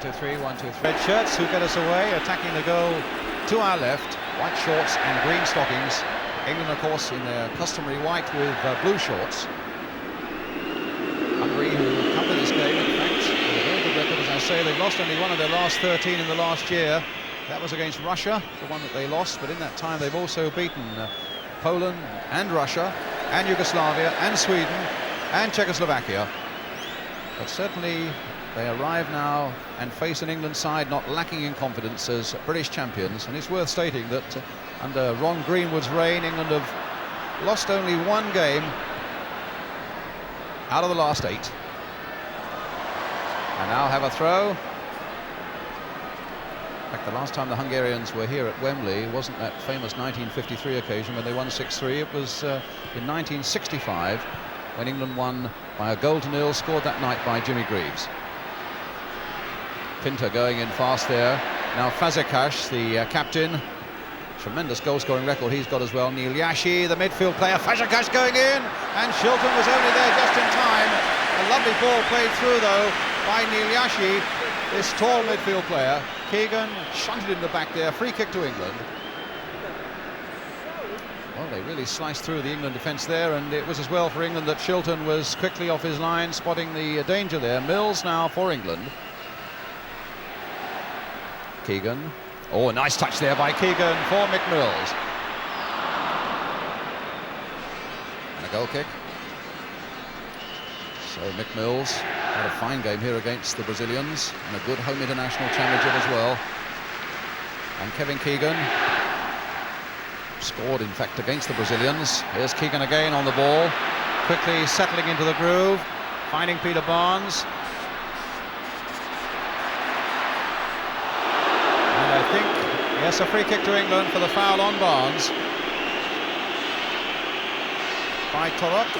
1-2-3, 1-2-3. Red shirts who get us away, attacking the goal to our left. White shorts and green stockings. England, of course, in their customary white with blue shorts. Hungary, who come to this game, in fact, with a very good record, as I say. They've lost only one of their last 13 in the last year. That was against Russia, the one that they lost, but in that time they've also beaten Poland and Russia and Yugoslavia and Sweden and Czechoslovakia. But certainly they arrive now and face an England side not lacking in confidence as British champions. And it's worth stating that under Ron Greenwood's reign, England have lost only one game out of the last 8. And now have a throw. In fact, the last time the Hungarians were here at Wembley wasn't that famous 1953 occasion when they won 6-3. It was in 1965 when England won by a 1-0, scored that night by Jimmy Greaves. Pinter going in fast there. Now Fazekas, the captain. Tremendous goal-scoring record he's got as well. Neil Yashi, the midfield player. Fazekas going in, and Shilton was only there just in time. A lovely ball played through, though, by Neil Yashi, this tall midfield player. Keegan shunted in the back there. Free kick to England. Well, they really sliced through the England defence there, and it was as well for England that Shilton was quickly off his line, spotting the danger there. Mills now for England. Keegan. Oh, a nice touch there by Keegan for Mick Mills. And a goal kick. So Mick Mills had a fine game here against the Brazilians, and a good home international championship as well. And Kevin Keegan scored, in fact, against the Brazilians. Here's Keegan again on the ball, quickly settling into the groove, finding Peter Barnes. And I think, yes, a free kick to England for the foul on Barnes by Torok.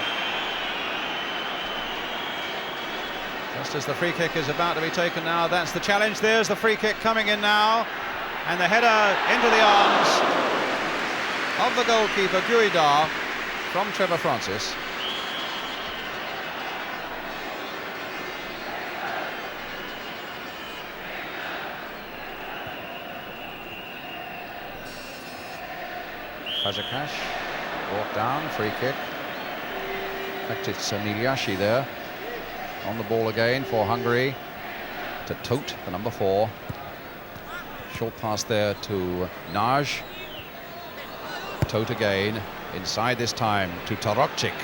Just as the free kick is about to be taken now, that's the challenge. There's the free kick coming in now, and the header into the arms of the goalkeeper, Guidar, from Trevor Francis. Fazekas, walk down, free kick. In fact, it's Neil Yashi there. On the ball again for Hungary, to Tote, the number 4. Short pass there to Naj. Tote again, inside this time to Torokcik.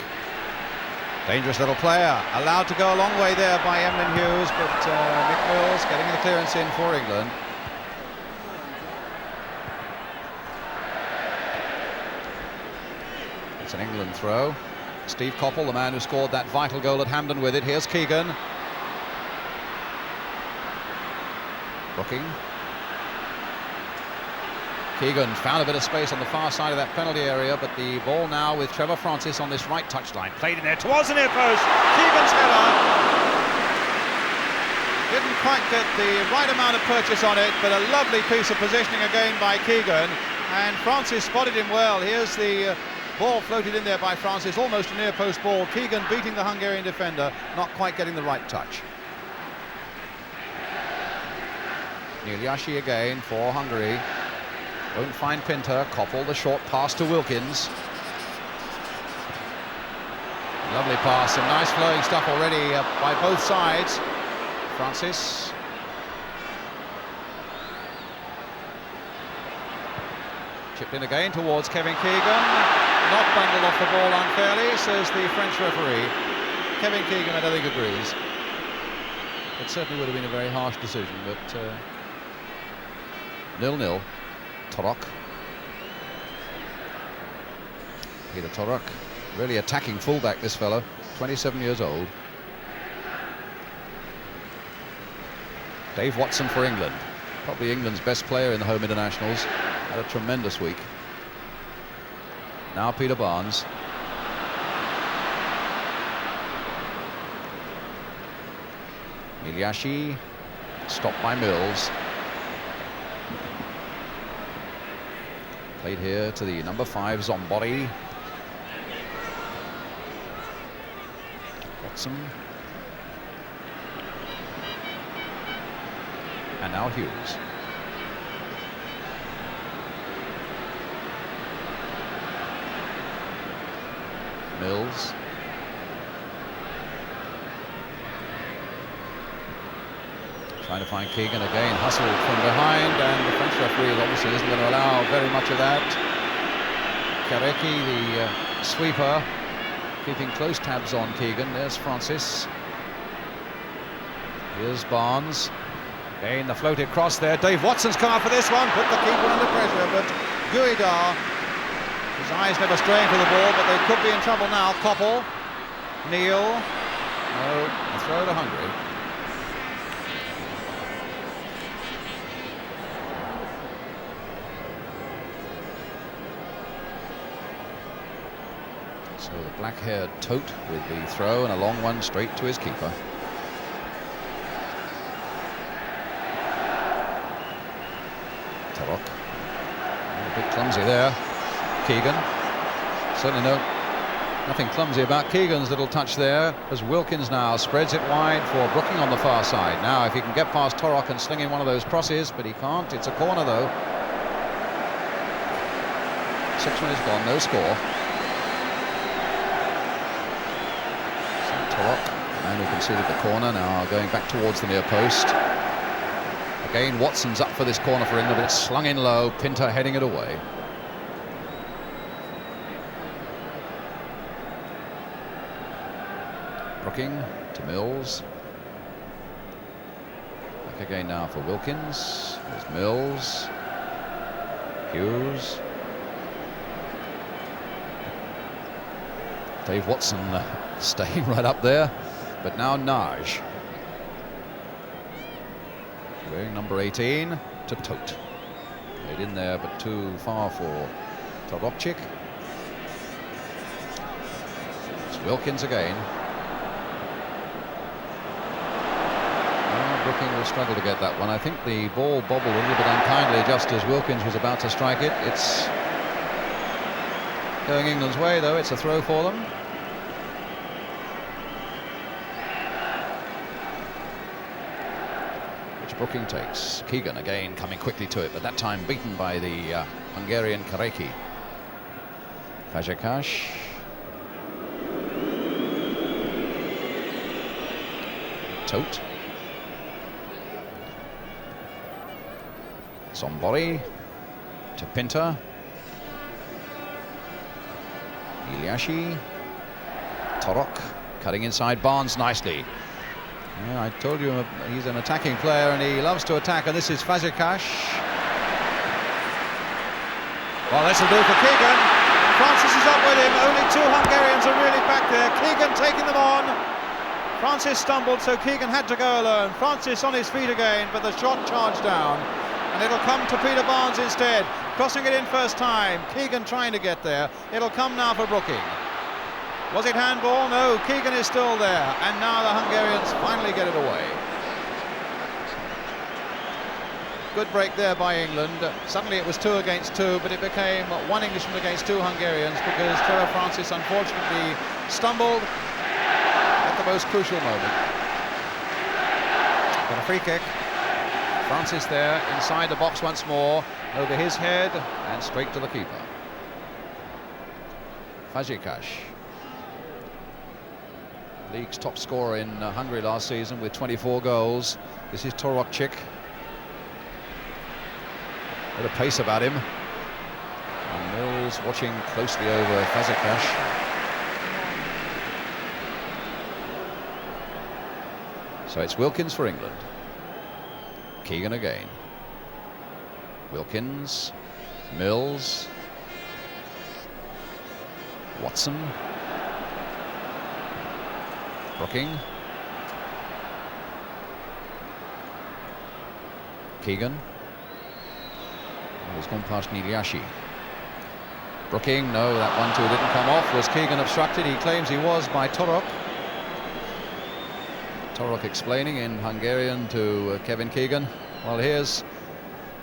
Dangerous little player, allowed to go a long way there by Emlyn Hughes, but Mick Mills getting the clearance in for England. It's an England throw. Steve Coppell, the man who scored that vital goal at Hampden with it. Here's Keegan. Brooking. Keegan found a bit of space on the far side of that penalty area, but the ball now with Trevor Francis on this right touchline. Played in there towards the near post. Keegan's header. Didn't quite get the right amount of purchase on it, but a lovely piece of positioning again by Keegan. And Francis spotted him well. Here's the ball floated in there by Francis, almost a near post ball. Keegan beating the Hungarian defender, not quite getting the right touch. Neil Yashi again for Hungary. Won't find Pinter. Coppell, the short pass to Wilkins. Lovely pass, some nice flowing stuff already by both sides. Francis. Chipped in again towards Kevin Keegan. Not bundled off the ball unfairly, says the French referee. Kevin Keegan, I don't think, agrees. It certainly would have been a very harsh decision, but 0-0. Torok. Peter Torok, really attacking fullback, this fellow, 27 years old. Dave Watson for England, probably England's best player in the home internationals. Had a tremendous week. Now Peter Barnes. Yashi, stopped by Mills. Played here to the number 5, Zombori. Watson. And now Hughes. Mills. Trying to find Keegan again, hustled from behind, and the French referee obviously isn't going to allow very much of that. Kareki, the sweeper, keeping close tabs on Keegan. There's Francis. Here's Barnes. Again, the floated cross there. Dave Watson's come up for this one, put the keeper under pressure, but Guidar, his eyes never straying for the ball, but they could be in trouble now. Koppel, Neal, no, a throw to Hungary. So the black-haired tote with the throw and a long one straight to his keeper. Torok. A bit clumsy there. Keegan. Certainly nothing clumsy about Keegan's little touch there, as Wilkins now spreads it wide for Brooking on the far side. Now if he can get past Torok and sling in one of those crosses, but he can't. It's a corner though. 6 minutes gone, no score. Torok, the man who conceded the corner, now going back towards the near post. Again, Watson's up for this corner for England, but it's slung in low. Pinter heading it away. Brooking to Mills. Back again now for Wilkins. There's Mills. Hughes. Dave Watson staying right up there, but now Naj. Wearing number 18 to Tote. Played in there, but too far for Torokchik. It's Wilkins again. Brooking will struggle to get that one. I think the ball bobbled a little bit unkindly just as Wilkins was about to strike it. It's going England's way, though. It's a throw for them. Which Brooking takes. Keegan again coming quickly to it, but that time beaten by the Hungarian Kareki. Fazekas. Tote. Sombori to Pinter. Iliashi. Torok cutting inside Barnes nicely. Yeah, I told you he's an attacking player and he loves to attack, and this is Fazekas. Well, this will do for Keegan. Francis is up with him. Only 2 Hungarians are really back there. Keegan taking them on. Francis stumbled, so Keegan had to go alone. Francis on his feet again, but the shot charged down. And it'll come to Peter Barnes instead. Crossing it in first time. Keegan trying to get there. It'll come now for Brooking. Was it handball? No, Keegan is still there. And now the Hungarians finally get it away. Good break there by England. Suddenly it was 2 against 2, but it became 1 Englishman against 2 Hungarians because Trevor Francis unfortunately stumbled at the most crucial moment. But a free kick. Francis there inside the box once more, over his head and straight to the keeper. Fazekas, league's top scorer in Hungary last season with 24 goals. This is Torokchik. Bit of pace about him. And Mills watching closely over Fazekas. So it's Wilkins for England. Keegan again. Wilkins. Mills. Watson. Brooking. Keegan. He's gone past Iliashi. Brooking, no, that 1-2 didn't come off. Was Keegan obstructed? He claims he was by Torok. Torok explaining in Hungarian to Kevin Keegan. Well, here's,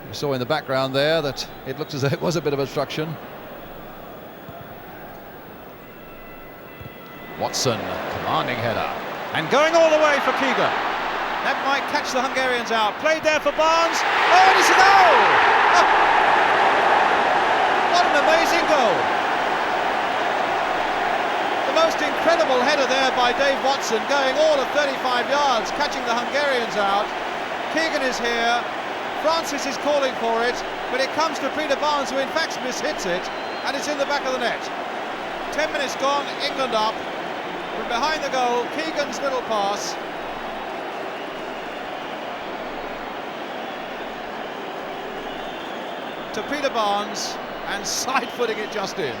you saw in the background there that it looked as though it was a bit of obstruction. Watson, commanding header. And going all the way for Keegan. That might catch the Hungarians out. Played there for Barnes. Oh, and it's a goal! Oh. What an amazing goal. The most incredible header there by Dave Watson, going all of 35 yards, catching the Hungarians out. Keegan is here. Francis is calling for it, but it comes to Peter Barnes, who in fact mishits it, and it's in the back of the net. 10 minutes gone, England up. From behind the goal, Keegan's little pass. To Peter Barnes, and side-footing it just in.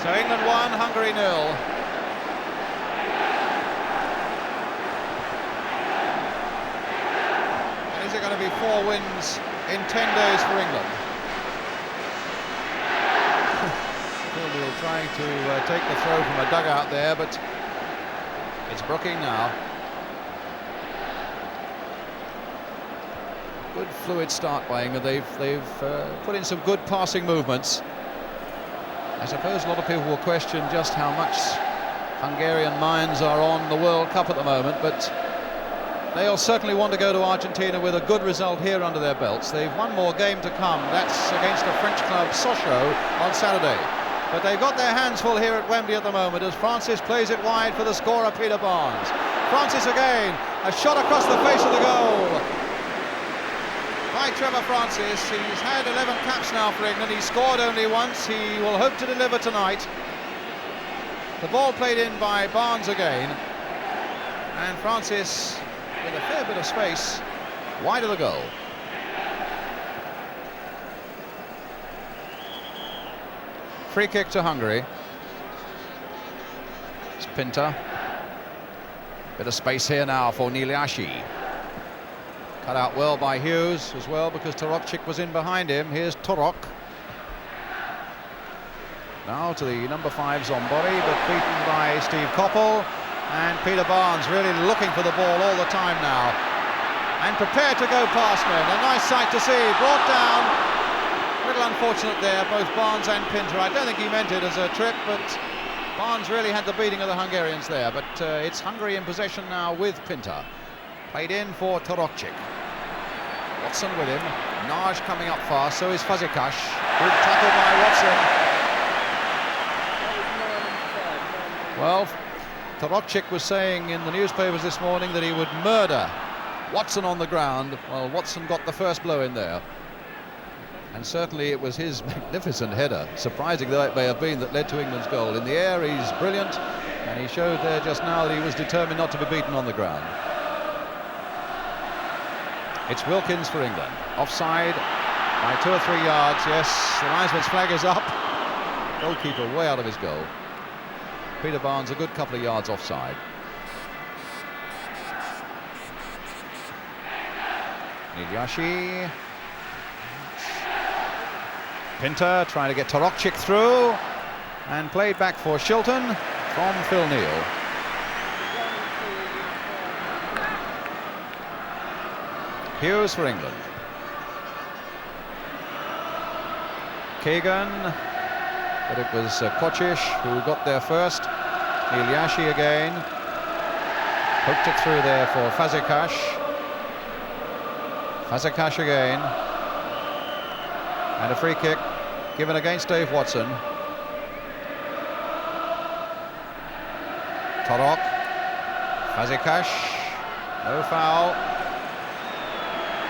So England 1, Hungary 0. And is it going to be 4 wins in 10 days for England? Phil trying to take the throw from a dugout there, but it's Brooking now. Good fluid start by England. They've put in some good passing movements. I suppose a lot of people will question just how much Hungarian minds are on the World Cup at the moment, but they'll certainly want to go to Argentina with a good result here under their belts. They've one more game to come. That's against the French club Sochaux on Saturday. But they've got their hands full here at Wembley at the moment as Francis plays it wide for the scorer, Peter Barnes. Francis again, a shot across the face of the goal by Trevor Francis. He's had 11 caps now for England. He scored only once. He will hope to deliver tonight. The ball played in by Barnes again. And Francis, with a fair bit of space, wide of the goal. Free kick to Hungary. It's Pinter. Bit of space here now for Niliashi. Cut out well by Hughes as well, because Torokcic was in behind him. Here's Torok. Now to the number 5 Zombori, but beaten by Steve Koppel. And Peter Barnes really looking for the ball all the time now. And prepared to go past men. A nice sight to see. Brought down. A little unfortunate there, both Barnes and Pinter. I don't think he meant it as a trip, but Barnes really had the beating of the Hungarians there. But it's Hungary in possession now with Pinter. Played in for Torokcic. Watson with him. Naj coming up fast, so is Fazekas. Good tackle by Watson. Well, Torokcic was saying in the newspapers this morning that he would murder Watson on the ground. Well, Watson got the first blow in there. And certainly it was his magnificent header, surprising though it may have been, that led to England's goal. In the air, he's brilliant, and he showed there just now that he was determined not to be beaten on the ground. It's Wilkins for England. Offside by 2 or 3 yards. Yes, the linesman's flag is up. Goalkeeper way out of his goal. Peter Barnes a good couple of yards offside. Niliashi. Pinter trying to get Torokcic through, and played back for Shilton from Phil Neal. Hughes for England. Keegan, but it was Kocic who got there first. Niliashi again. Hooked it through there for Fazekas. Fazekas again. And a free kick given against Dave Watson. Torok. Fazekas. No foul.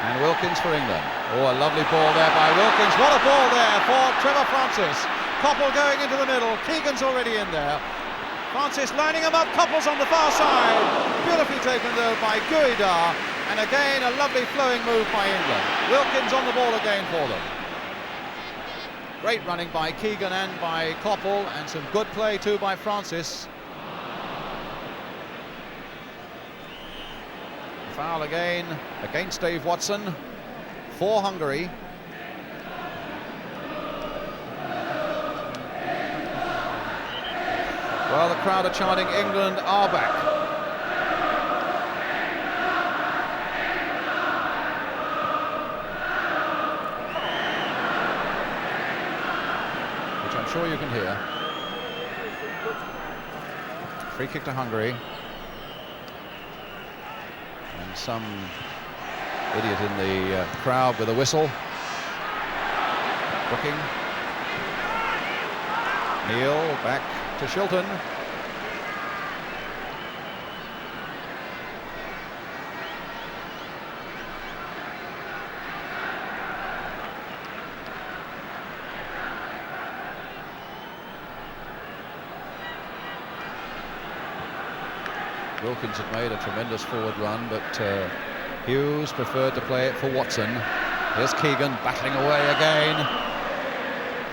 And Wilkins for England. Oh, a lovely ball there by Wilkins. What a ball there for Trevor Francis. Koppel going into the middle. Keegan's already in there. Francis lining him up. Koppel's on the far side. Beautifully taken though by Guida. And again a lovely flowing move by England. Wilkins on the ball again for them. Great running by Keegan and by Koppel, and some good play too by Francis. Foul again against Dave Watson for Hungary. Well, the crowd are chanting England are back. Which I'm sure you can hear. Free kick to Hungary. And some idiot in the crowd with a whistle. Looking. Neil back to Shilton. Wilkins had made a tremendous forward run, but Hughes preferred to play it for Watson. Here's Keegan battling away again.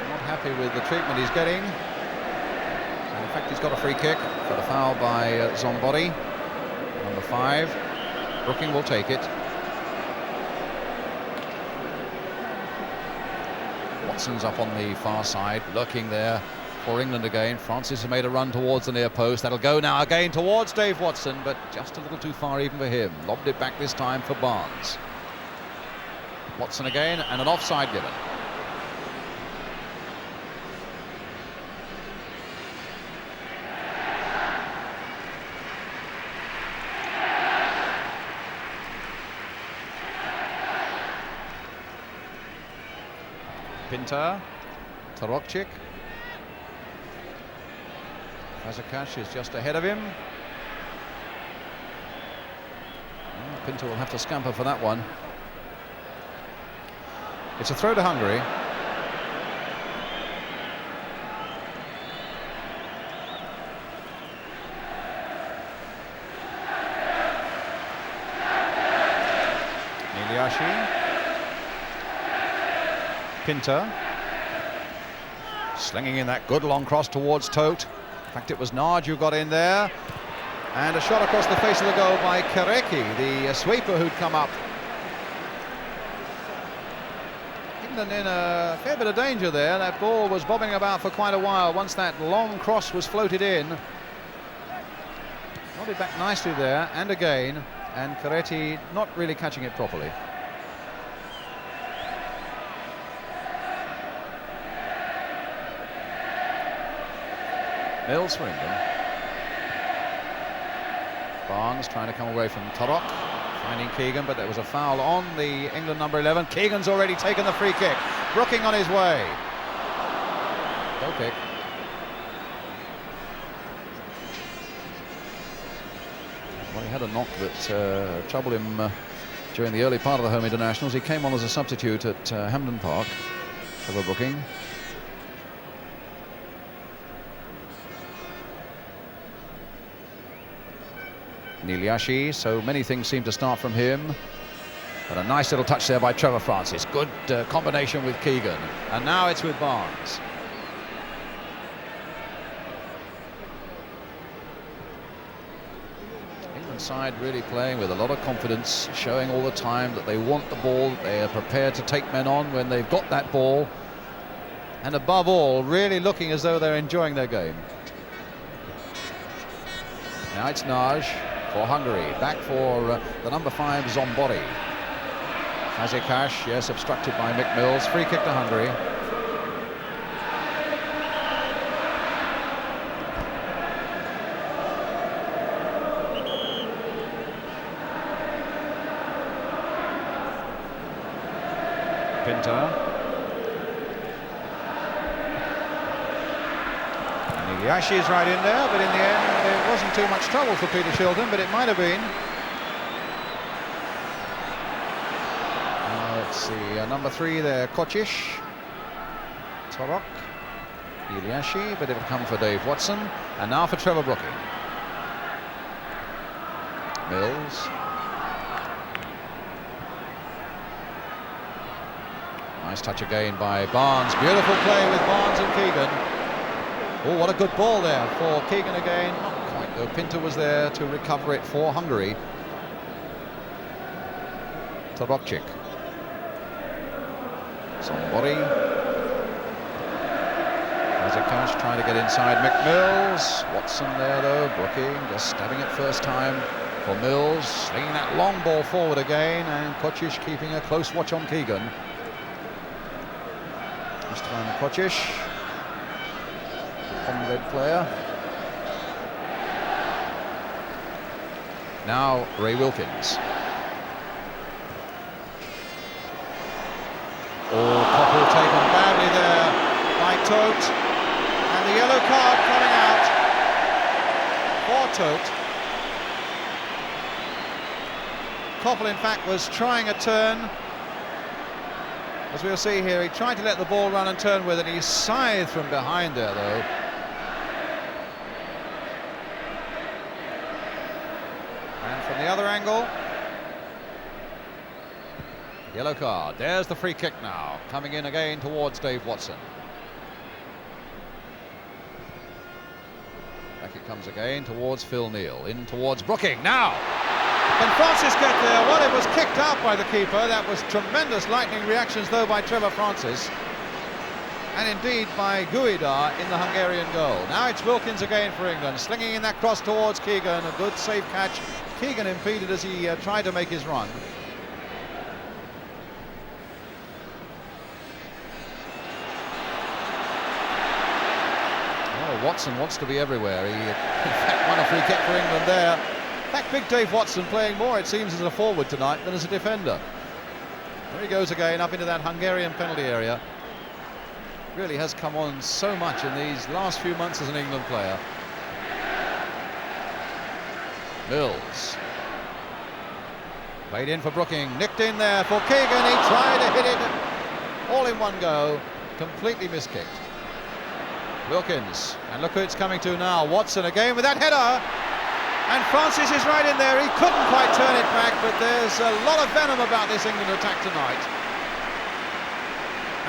Not happy with the treatment he's getting. And in fact, he's got a free kick. Got a foul by Zombody. Number 5. Brooking will take it. Watson's up on the far side, lurking there for England again. Francis has made a run towards the near post. That'll go now again towards Dave Watson, but just a little too far even for him. Lobbed it back this time for Barnes. Watson again, and an offside given. Pinter, Tarokchik. Fazekas is just ahead of him. Pinter will have to scamper for that one. It's a throw to Hungary. Iliashi. Pinter. Slinging in that good long cross towards Tote. In fact, it was Nard who got in there. And a shot across the face of the goal by Kareki, the sweeper who'd come up. England in a fair bit of danger there. That ball was bobbing about for quite a while once that long cross was floated in. Nodded back nicely there, and again. And Kareki not really catching it properly. Mills for England. Barnes trying to come away from Torok, finding Keegan, but there was a foul on the England number 11. Keegan's already taken the free kick. Brooking on his way. Goal kick. Well, he had a knock that troubled him during the early part of the home internationals. He came on as a substitute at Hampden Park. Trevor Brooking. Iliashi, so many things seem to start from him. But a nice little touch there by Trevor Francis. Good combination with Keegan. And now it's with Barnes. England side really playing with a lot of confidence, showing all the time that they want the ball, they are prepared to take men on when they've got that ball. And above all, really looking as though they're enjoying their game. Now it's Naj for Hungary, back for the number 5 Zombody. Fazekas, yes, obstructed by Mick Mills. Free kick to Hungary. Pinter. Iliashi is right in there, but in the end it wasn't too much trouble for Peter Shilton, but it might have been. Let's see, number 3 there, Kocic. Torok. Iliashi, but it'll come for Dave Watson. And now for Trevor Brooking. Mills. Nice touch again by Barnes. Beautiful play with Barnes and Keegan. Oh, what a good ball there for Keegan again. Not quite though. Pinter was there to recover it for Hungary. Tarokchik. Somebody. Fazekas trying to get inside Mick Mills. Watson there though. Brooking just stabbing it first time for Mills. Slinging that long ball forward again. And Kocic keeping a close watch on Keegan. This time Kocic. Red player. Now Ray Wilkins. Oh, Koppel taken badly there by Tote. And the yellow card coming out for Tote. Koppel, in fact, was trying a turn. As we'll see here, he tried to let the ball run and turn with it. He scythed from behind there, though. And from the other angle, yellow card. There's the free kick now, coming in again towards Dave Watson. Back it comes again towards Phil Neal, in towards Brooking. Now, can Francis get there? Well, it was kicked out by the keeper. That was tremendous lightning reactions, though, by Trevor Francis. And indeed by Guida in the Hungarian goal. Now it's Wilkins again for England, slinging in that cross towards Keegan. A good safe catch. Keegan impeded as he tried to make his run. Oh, Watson wants to be everywhere. He, in fact, won a free kick for England there. In fact, big Dave Watson playing more, it seems, as a forward tonight than as a defender. There he goes again, up into that Hungarian penalty area. Really has come on so much in these last few months as an England player. Mills. Played in for Brooking, nicked in there for Keegan. He tried to hit it all in one go, completely miskicked. Wilkins, and look who it's coming to now. Watson again with that header. And Francis is right in there. He couldn't quite turn it back, but there's a lot of venom about this England attack tonight.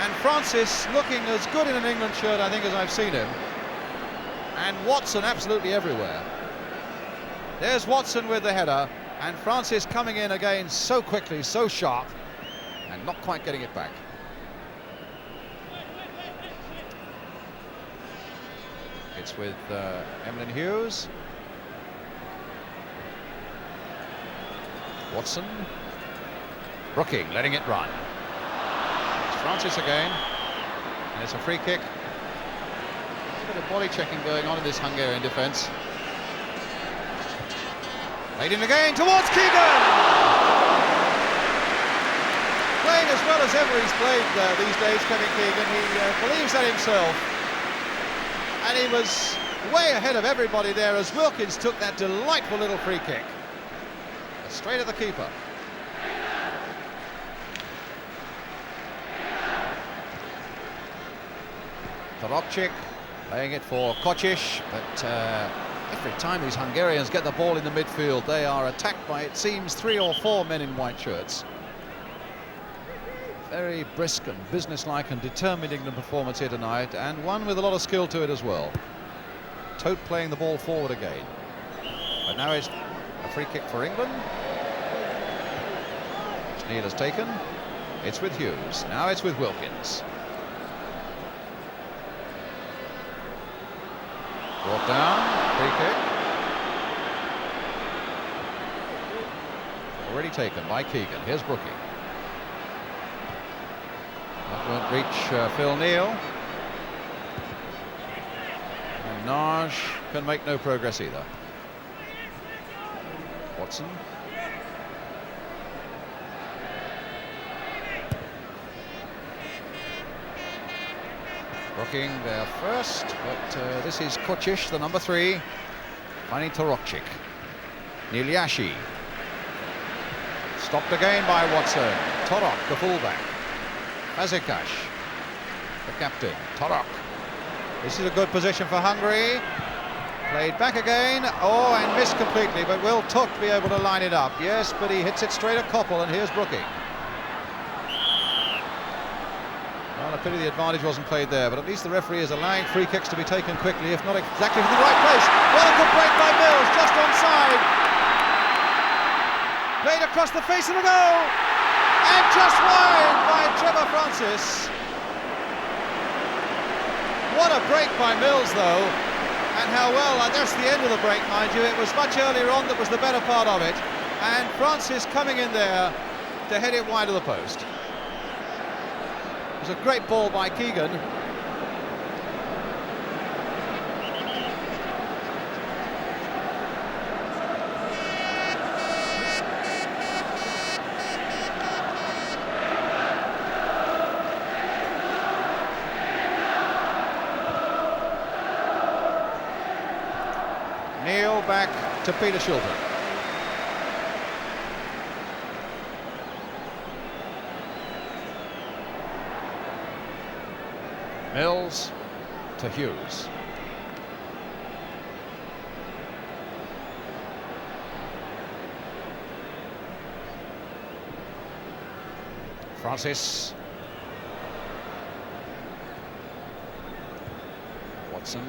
And Francis looking as good in an England shirt, I think, as I've seen him. And Watson absolutely everywhere. There's Watson with the header, and Francis coming in again so quickly, so sharp, and not quite getting it back. It's with Emlyn Hughes. Watson, Brooking letting it run. It's Francis again, and it's a free kick. A bit of body checking going on in this Hungarian defence. Played in again towards Keegan. Playing as well as ever he's played these days, Kevin Keegan. He believes that himself. And he was way ahead of everybody there as Wilkins took that delightful little free kick. Straight at the keeper. Torokcik playing it for Kocic, but every time these Hungarians get the ball in the midfield, they are attacked by, it seems, 3 or 4 men in white shirts. Very brisk and businesslike and determined England performance here tonight, and one with a lot of skill to it as well. Tote playing the ball forward again. But now it's a free kick for England, which Neal has taken. It's with Hughes. Now it's with Wilkins. Brought down, free kick. Already taken by Keegan. Here's Brooking. That won't reach Phil Neal. And Naj can make no progress either. Watson. Brooking there first, but this is Kocic, the number 3, finding Torokcik. Nilyashi. Stopped again by Watson. Torok, the fullback. Fazekas, the captain. Torok. This is a good position for Hungary. Played back again. Oh, and missed completely, but will Tuk be able to line it up? Yes, but he hits it straight at Koppel, and here's Brooking. Well, a pity the advantage wasn't played there, but at least the referee is allowing free kicks to be taken quickly, if not exactly from the right place. What a good break by Mills, just onside. Played across the face of the goal, and just wide by Trevor Francis. What a break by Mills, though, and how well, and that's the end of the break, mind you. It was much earlier on that was the better part of it, and Francis coming in there to head it wide of the post. It was a great ball by Keegan. back to Peter Shilton. Mills to Hughes. Francis. Watson.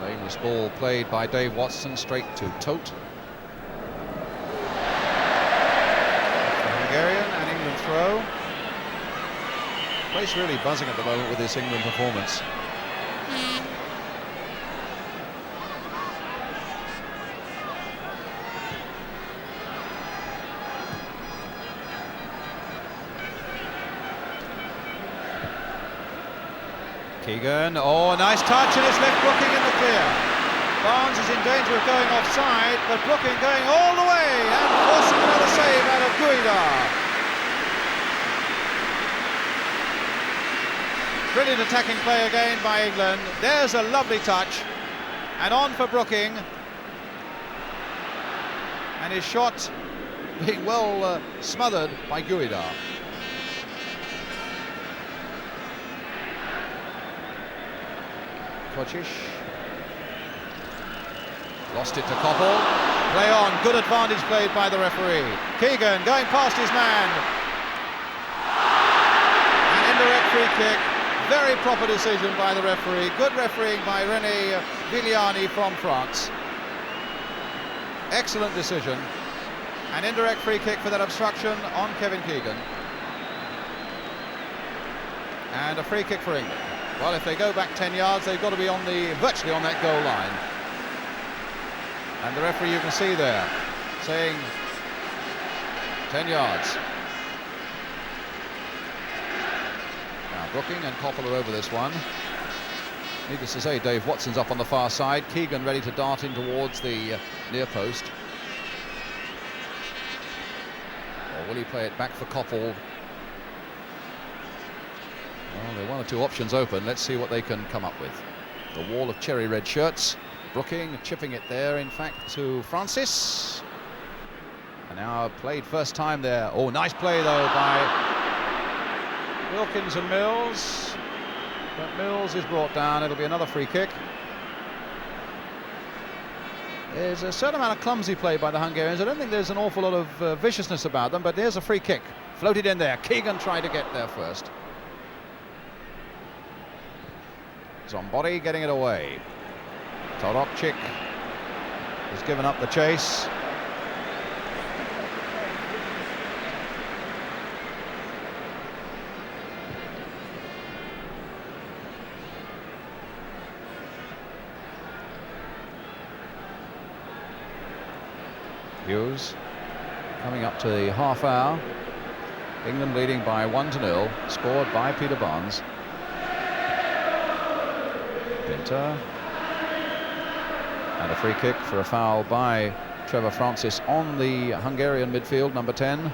Aimless ball played by Dave Watson straight to Tote. The Hungarian and England throw. Place really buzzing at the moment with this England performance. Keegan, oh, nice touch, and it's left Brooking in the clear. Barnes is in danger of going offside, but Brooking going all the way and forcing another save out of Guida. Brilliant attacking play again by England. There's a lovely touch, and on for Brooking. And his shot being well smothered by Guida. Kocic. Lost it to Koppel. Play on, good advantage played by the referee. Keegan going past his man. An indirect free kick. Very proper decision by the referee. Good refereeing by René Villani from France. Excellent decision. An indirect free kick for that obstruction on Kevin Keegan. And a free kick for England. Well, if they go back 10 yards, they've got to be on virtually on that goal line. And the referee, you can see there, saying 10 yards. Now, Brooking and Koppel are over this one. Needless to say, Dave Watson's up on the far side. Keegan ready to dart in towards the near post. Or will he play it back for Koppel? Well, there are one or two options open. Let's see what they can come up with. The wall of cherry red shirts. Brooking chipping it there, in fact, to Francis. And now played first time there. Oh, nice play, though, by Wilkins and Mills. But Mills is brought down. It'll be another free kick. There's a certain amount of clumsy play by the Hungarians. I don't think there's an awful lot of viciousness about them, but there's a free kick. Floated in there. Keegan tried to get there first. Zombody getting it away. Torokcik has given up the chase. Hughes coming up to the half hour. England leading by 1-0, scored by Peter Barnes. Pinter. And a free kick for a foul by Trevor Francis on the Hungarian midfield, number 10.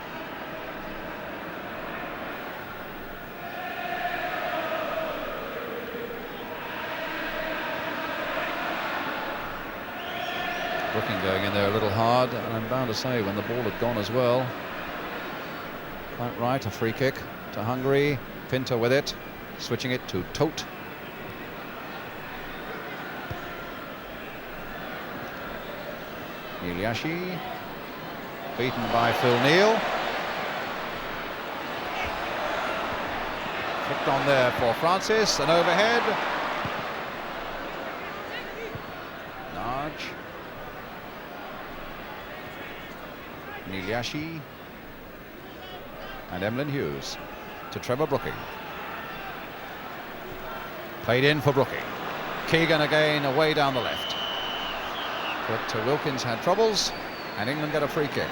Brooking going in there a little hard, and I'm bound to say when the ball had gone as well. Quite right, a free kick to Hungary. Pinter with it, switching it to Tote. Iliashi, beaten by Phil Neal. Flicked on there for Francis, and overhead. Naj. Iliashi. And Emlyn Hughes to Trevor Brooking. Played in for Brooking. Keegan again away down the left. But Wilkins had troubles, and England get a free kick.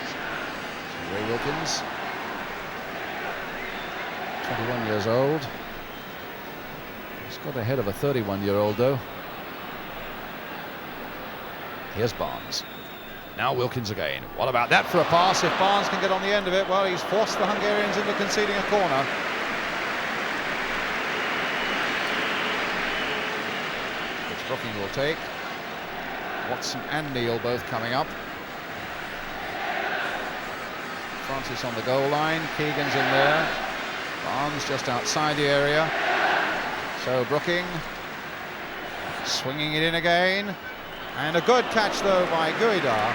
So Ray Wilkins, 21 years old. He's got ahead of a 31-year-old, though. Here's Barnes. Now Wilkins again. What about that for a pass? If Barnes can get on the end of it, well, he's forced the Hungarians into conceding a corner. Brooking will take. Watson and Neal both coming up. Francis on the goal line. Keegan's in there. Barnes just outside the area. So Brooking swinging it in again. And a good catch though by Guida.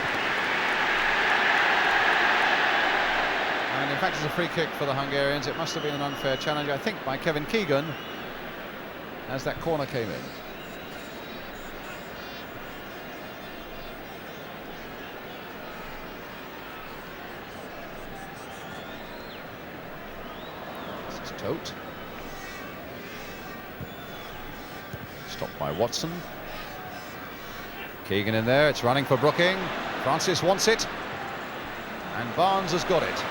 And in fact it's a free kick for the Hungarians. It must have been an unfair challenge, I think, by Kevin Keegan as that corner came in. This is Tote. Stopped by Watson. Keegan in there, it's running for Brooking. Francis wants it. And Barnes has got it.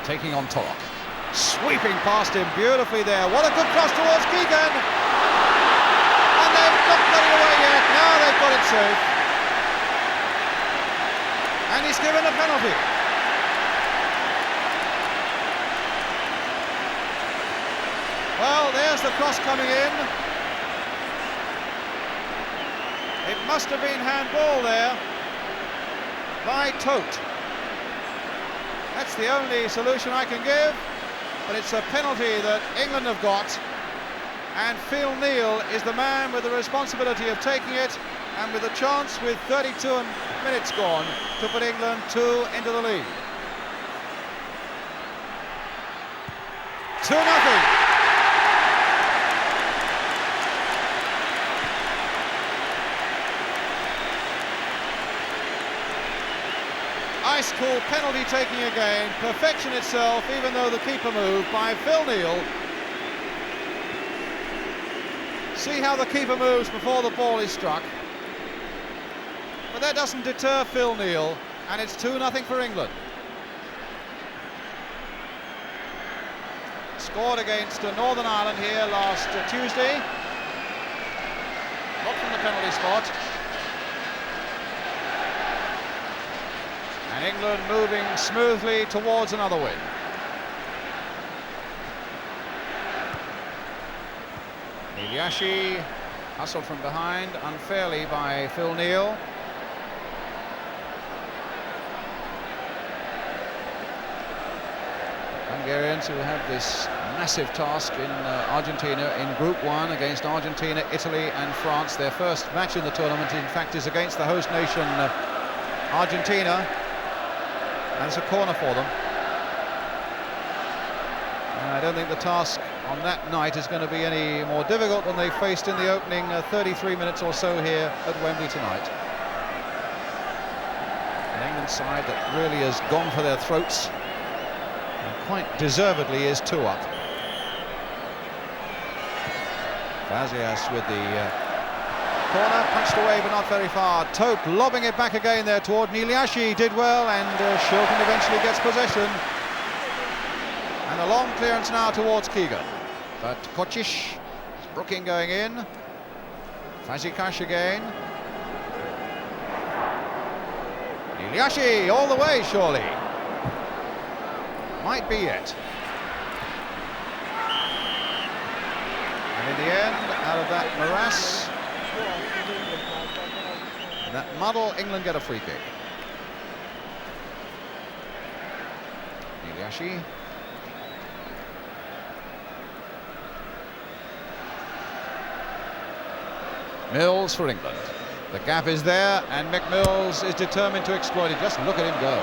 Taking on Torok. Sweeping past him beautifully there. What a good cross towards Keegan. And they've not got it away yet. Now they've got it safe. And he's given a penalty. Well, there's the cross coming in. It must have been handball there by Tote. That's the only solution I can give, but it's a penalty that England have got, and Phil Neal is the man with the responsibility of taking it, and with a chance with 32 minutes gone to put England 2 into the lead. 2-0. Ice-cool penalty taking again, perfection itself, even though the keeper moved by Phil Neal. See how the keeper moves before the ball is struck. But that doesn't deter Phil Neal, and it's 2-0 for England. Scored against Northern Ireland here last Tuesday. Not from the penalty spot. And England moving smoothly towards another win. Iliashi hustled from behind unfairly by Phil Neal. Hungarians who have this massive task in Argentina in Group 1 against Argentina, Italy and France. Their first match in the tournament, in fact, is against the host nation Argentina. And it's a corner for them. And I don't think the task on that night is going to be any more difficult than they faced in the opening 33 minutes or so here at Wembley tonight. An England side that really has gone for their throats, and quite deservedly is 2 up. Vazias with the corner, punched away but not very far. Tote lobbing it back again there toward Iliashi, did well, and Shilton eventually gets possession. And a long clearance now towards Keegan. But Kocic, Brooking going in. Fazekas again. Iliashi all the way, surely. Might be it. And in the end, out of that morass, that muddle, England get a free kick. Iliashi. Mills for England. The gap is there, and Mick Mills is determined to exploit it. Just look at him go.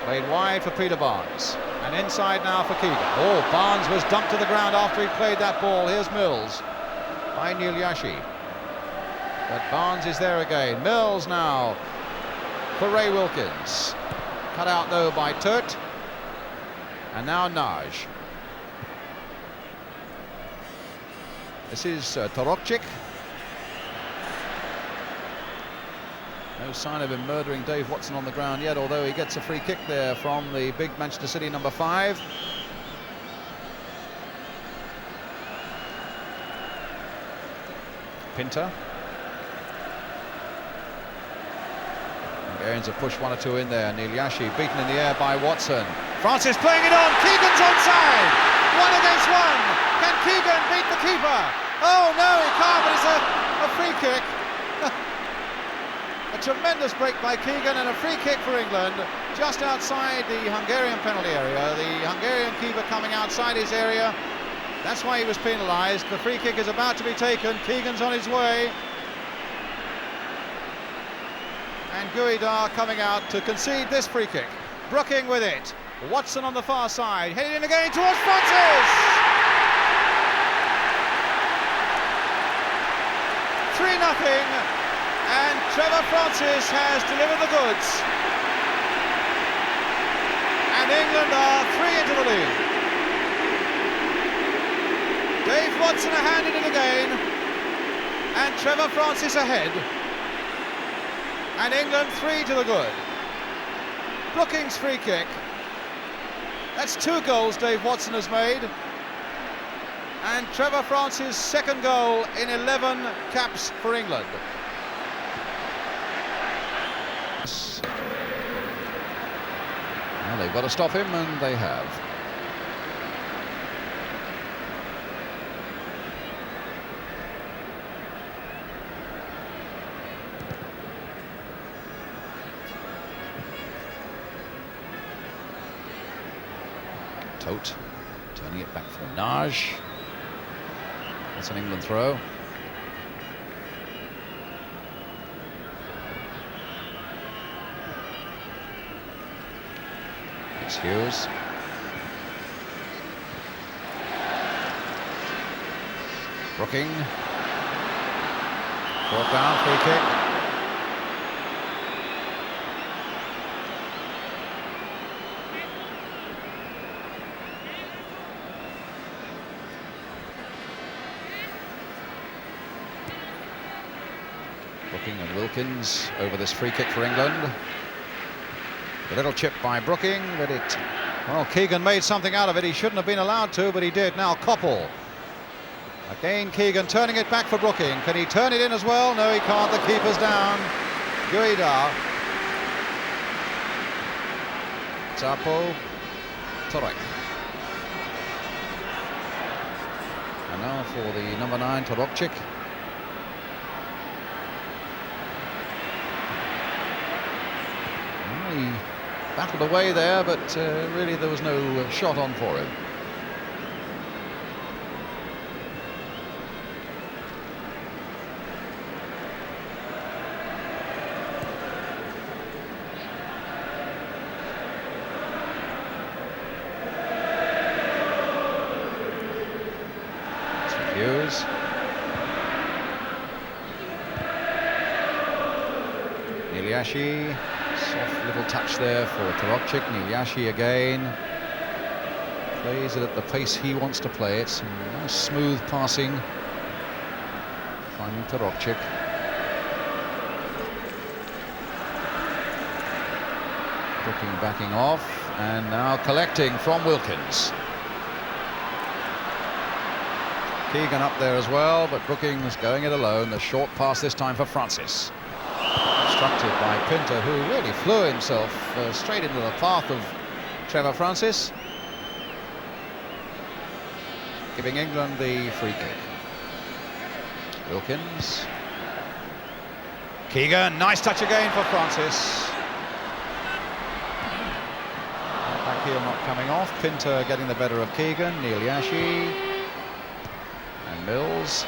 Played wide for Peter Barnes, and inside now for Keegan. Oh, Barnes was dumped to the ground after he played that ball. Here's Mills by Iliashi. But Barnes is there again. Mills now for Ray Wilkins. Cut out though by Tote. And now Naj. This is Torokcic. No sign of him murdering Dave Watson on the ground yet, although he gets a free kick there from the big Manchester City number 5. Pinter. Hungarians have pushed 1 or 2 in there. Iliashi beaten in the air by Watson. Francis playing it on. Keegan's onside. 1 against 1. Can Keegan beat the keeper? Oh no, he can't, but it's a free kick. A tremendous break by Keegan and a free kick for England just outside the Hungarian penalty area. The Hungarian keeper coming outside his area. That's why he was penalised. The free kick is about to be taken. Keegan's on his way. And Guida coming out to concede this free kick. Brooking with it. Watson on the far side. Headed in again towards Francis. 3-0. And Trevor Francis has delivered the goods. And England are 3 into the lead. Dave Watson a hand in it again. And Trevor Francis ahead. And England 3 to the good. Brooking's free kick. That's 2 goals Dave Watson has made. And Trevor Francis' second goal in 11 caps for England. Well, they've got to stop him, and they have. Tote turning it back for Naj. That's an England throw. It's Hughes. Brooking. Brought down, free kick. Brooking and Wilkins over this free kick for England. A little chip by Brooking, but well, Keegan made something out of it. He shouldn't have been allowed to, but he did. Now Koppel. Again, Keegan turning it back for Brooking. Can he turn it in as well? No, he can't. The keeper's down. Guida. Zapo. Torek. And now for the number 9, Torokchik. He battled away there, but really there was no shot on for him. Hughes. Niliashi. Soft little touch there for Torokchik. Niliashi again. Plays it at the pace he wants to play it. Some nice smooth passing. Finding Torokchik. Brooking backing off. And now collecting from Wilkins. Keegan up there as well, but Brooking's going it alone. The short pass this time for Francis. Obstructed by Pinter, who really flew himself straight into the path of Trevor Francis, giving England the free kick. Wilkins. Keegan, nice touch again for Francis. Back heel not coming off. Pinter getting the better of Keegan. Niliashi and Mills.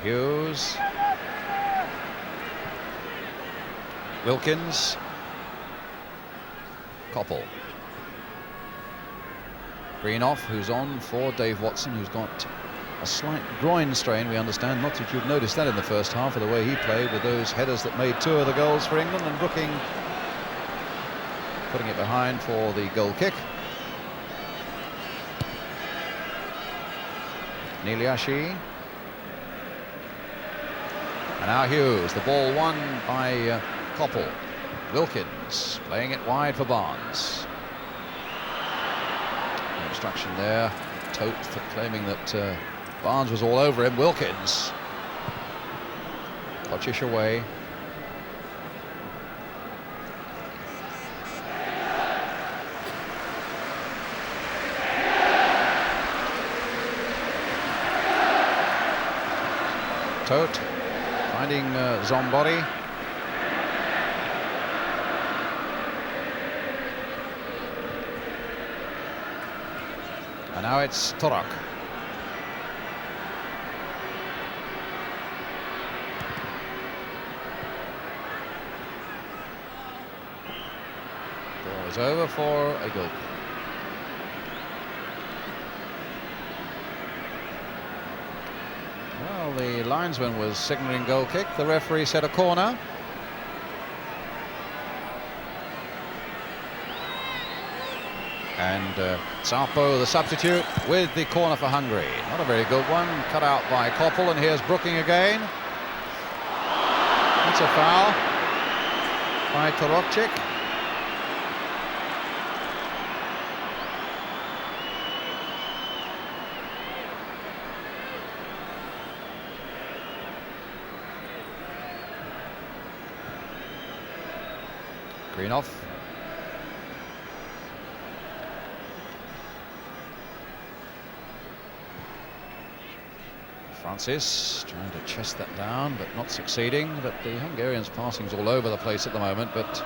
Hughes. Wilkins. Koppel. Greenoff, who's on for Dave Watson, who's got a slight groin strain, we understand. Not that you've noticed that in the first half of the way he played with those headers that made 2 of the goals for England, and Brooking putting it behind for the goal kick. Niliashi. And now Hughes. The ball won by Koppel. Wilkins playing it wide for Barnes. No obstruction there. Tote claiming that Barnes was all over him. Wilkins. Kochish away. Todt finding Zombori. And now it's Torok. Ball is over for a goal kick. Well, the linesman was signalling goal kick. The referee said a corner. And Sarpo, the substitute, with the corner for Hungary. Not a very good one, cut out by Koppel, and here's Brooking again. That's a foul by Torokcik. Greenhoff. Francis trying to chest that down, but not succeeding. But the Hungarians' passing's all over the place at the moment, but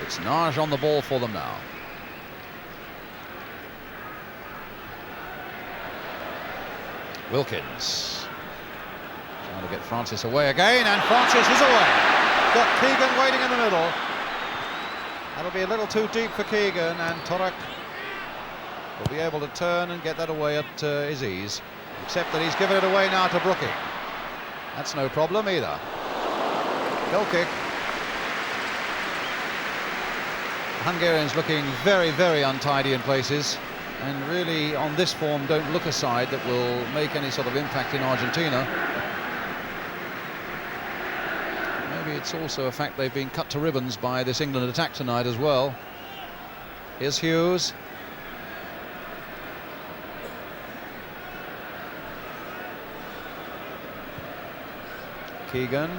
it's Nagy on the ball for them now. Wilkins trying to get Francis away again, and Francis is away. Got Keegan waiting in the middle. That'll be a little too deep for Keegan, and Torok will be able to turn and get that away at his ease, except that he's given it away now to Brooking. That's no problem either. Goal kick. Hungarians looking very, very untidy in places, and really on this form don't look a side that will make any sort of impact in Argentina. Maybe it's also a fact they've been cut to ribbons by this England attack tonight as well. Here's Hughes. Keegan.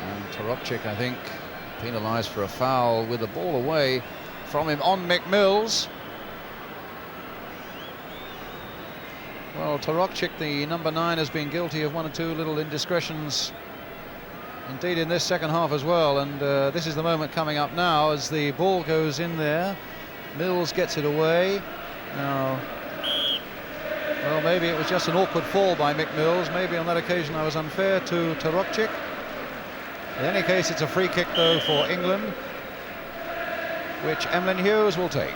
And Torokcik, I think, penalised for a foul with the ball away from him on McMills. Well, Torokcik, the number 9, has been guilty of one or two little indiscretions indeed in this second half as well, and this is the moment coming up now as the ball goes in there. Mills gets it away. Now, well, maybe it was just an awkward fall by Mick Mills. Maybe on that occasion I was unfair to Torokcik. In any case, it's a free kick, though, for England, which Emlyn Hughes will take.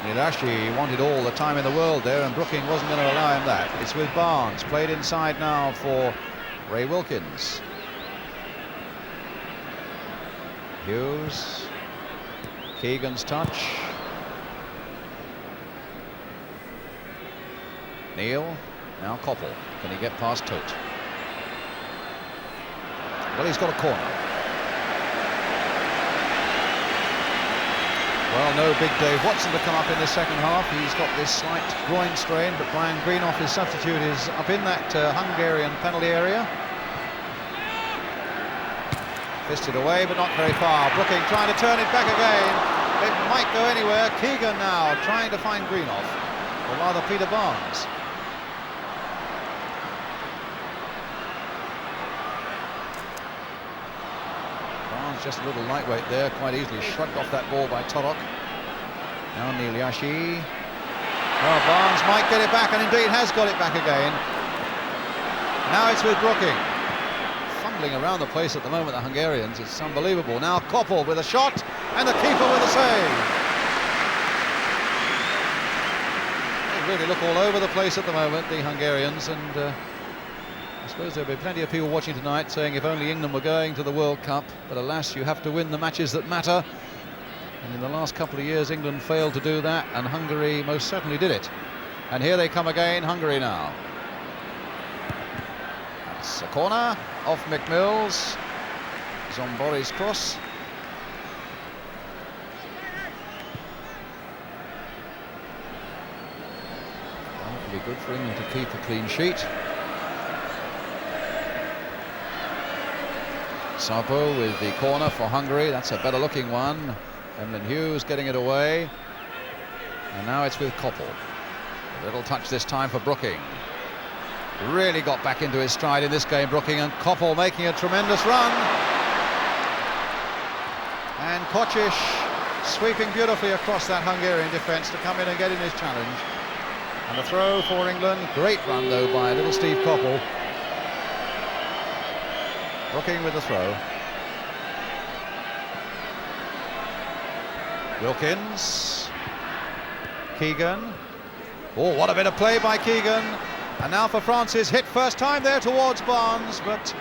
Nilashi wanted all the time in the world there, and Brooking wasn't going to allow him that. It's with Barnes, played inside now for Ray Wilkins. Hughes, Keegan's touch. Neil, now Koppel. Can he get past Todt? Well, he's got a corner. Well, no big Dave Watson to come up in the second half. He's got this slight groin strain, but Brian Greenhoff, his substitute, is up in that Hungarian penalty area. Fisted away, but not very far. Brooking trying to turn it back again. It might go anywhere. Keegan now trying to find Greenhoff, or rather Peter Barnes. Barnes just a little lightweight there, quite easily shrugged off that ball by Torok. Now Nilashi. Well, Barnes might get it back, and indeed has got it back again. Now it's with Brooking. Around the place at the moment, the Hungarians. It's unbelievable. Now Koppel with a shot, and the keeper with a save. They really look all over the place at the moment, the Hungarians, and I suppose there'll be plenty of people watching tonight saying if only England were going to the World Cup, but alas, you have to win the matches that matter, and in the last couple of years England failed to do that, and Hungary most certainly did it. And here they come again, Hungary now. It's a corner off McMills. Zombori's cross. Well, it'll be good for England to keep a clean sheet. Sarpo with the corner for Hungary. That's a better looking one. Emlyn Hughes getting it away. And now it's with Koppel. A little touch this time for Brooking. Really got back into his stride in this game, Brooking, and Koppel making a tremendous run. And Kocic sweeping beautifully across that Hungarian defence to come in and get in his challenge. And a throw for England. Great run though by little Steve Koppel. Brooking with the throw. Wilkins. Keegan. Oh, what a bit of play by Keegan. And now for Francis, hit first time there towards Barnes, but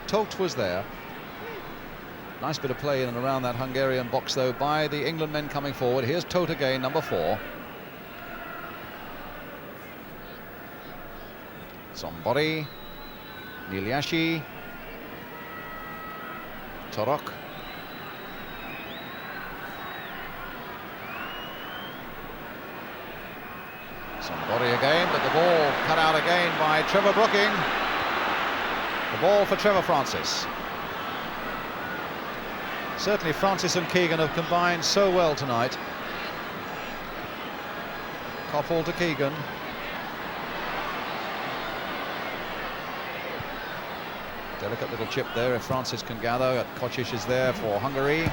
Tote was there. Nice bit of play in and around that Hungarian box though by the England men coming forward. Here's Tote again, number 4. Zombori, Niliashi, Torok. Zombori again, but the ball cut out again by Trevor Brooking. The ball for Trevor Francis. Certainly Francis and Keegan have combined so well tonight. Koppel to Keegan. Delicate little chip there if Francis can gather. Kocic is there for Hungary.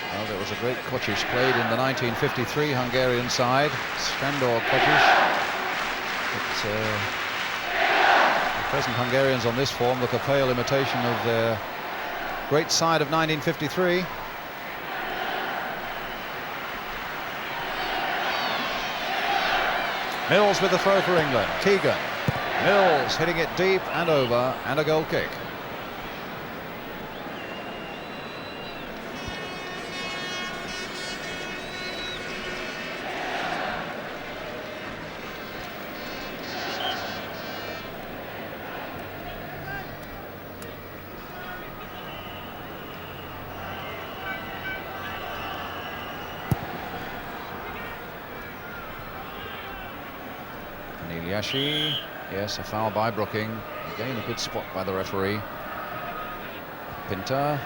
Well, there was a great Kocic played in the 1953 Hungarian side. Sandor Kocic. But, the present Hungarians on this form look a pale imitation of their great side of 1953. Mills with the throw for England. Keegan. Mills hitting it deep and over, and a goal kick. Niliashi, yes, a foul by Brooking. Again, a good spot by the referee. Pinter.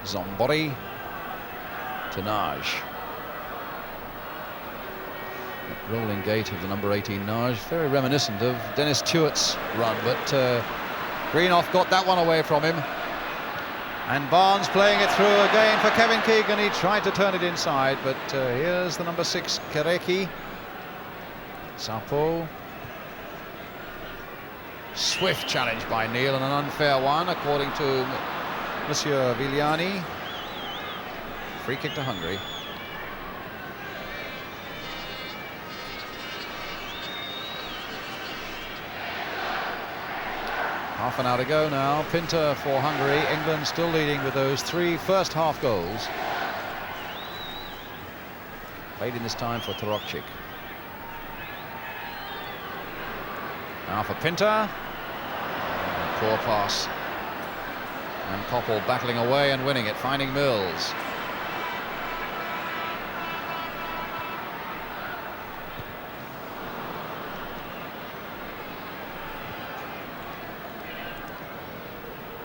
Zombori. Naj. That rolling gait of the number 18 Naj, very reminiscent of Dennis Tuett's run, but Greenoff got that one away from him. And Barnes playing it through again for Kevin Keegan. He tried to turn it inside, but here's the number 6, Kereki. Sarpo. Swift challenge by Neil, and an unfair one according to Monsieur Viliani. Free kick to Hungary. Half an hour to go now. Pinter for Hungary. England still leading with those 3 first half goals. Played in this time for Torokcic. Now for Pinter. Poor pass. And Koppel battling away and winning it, finding Mills.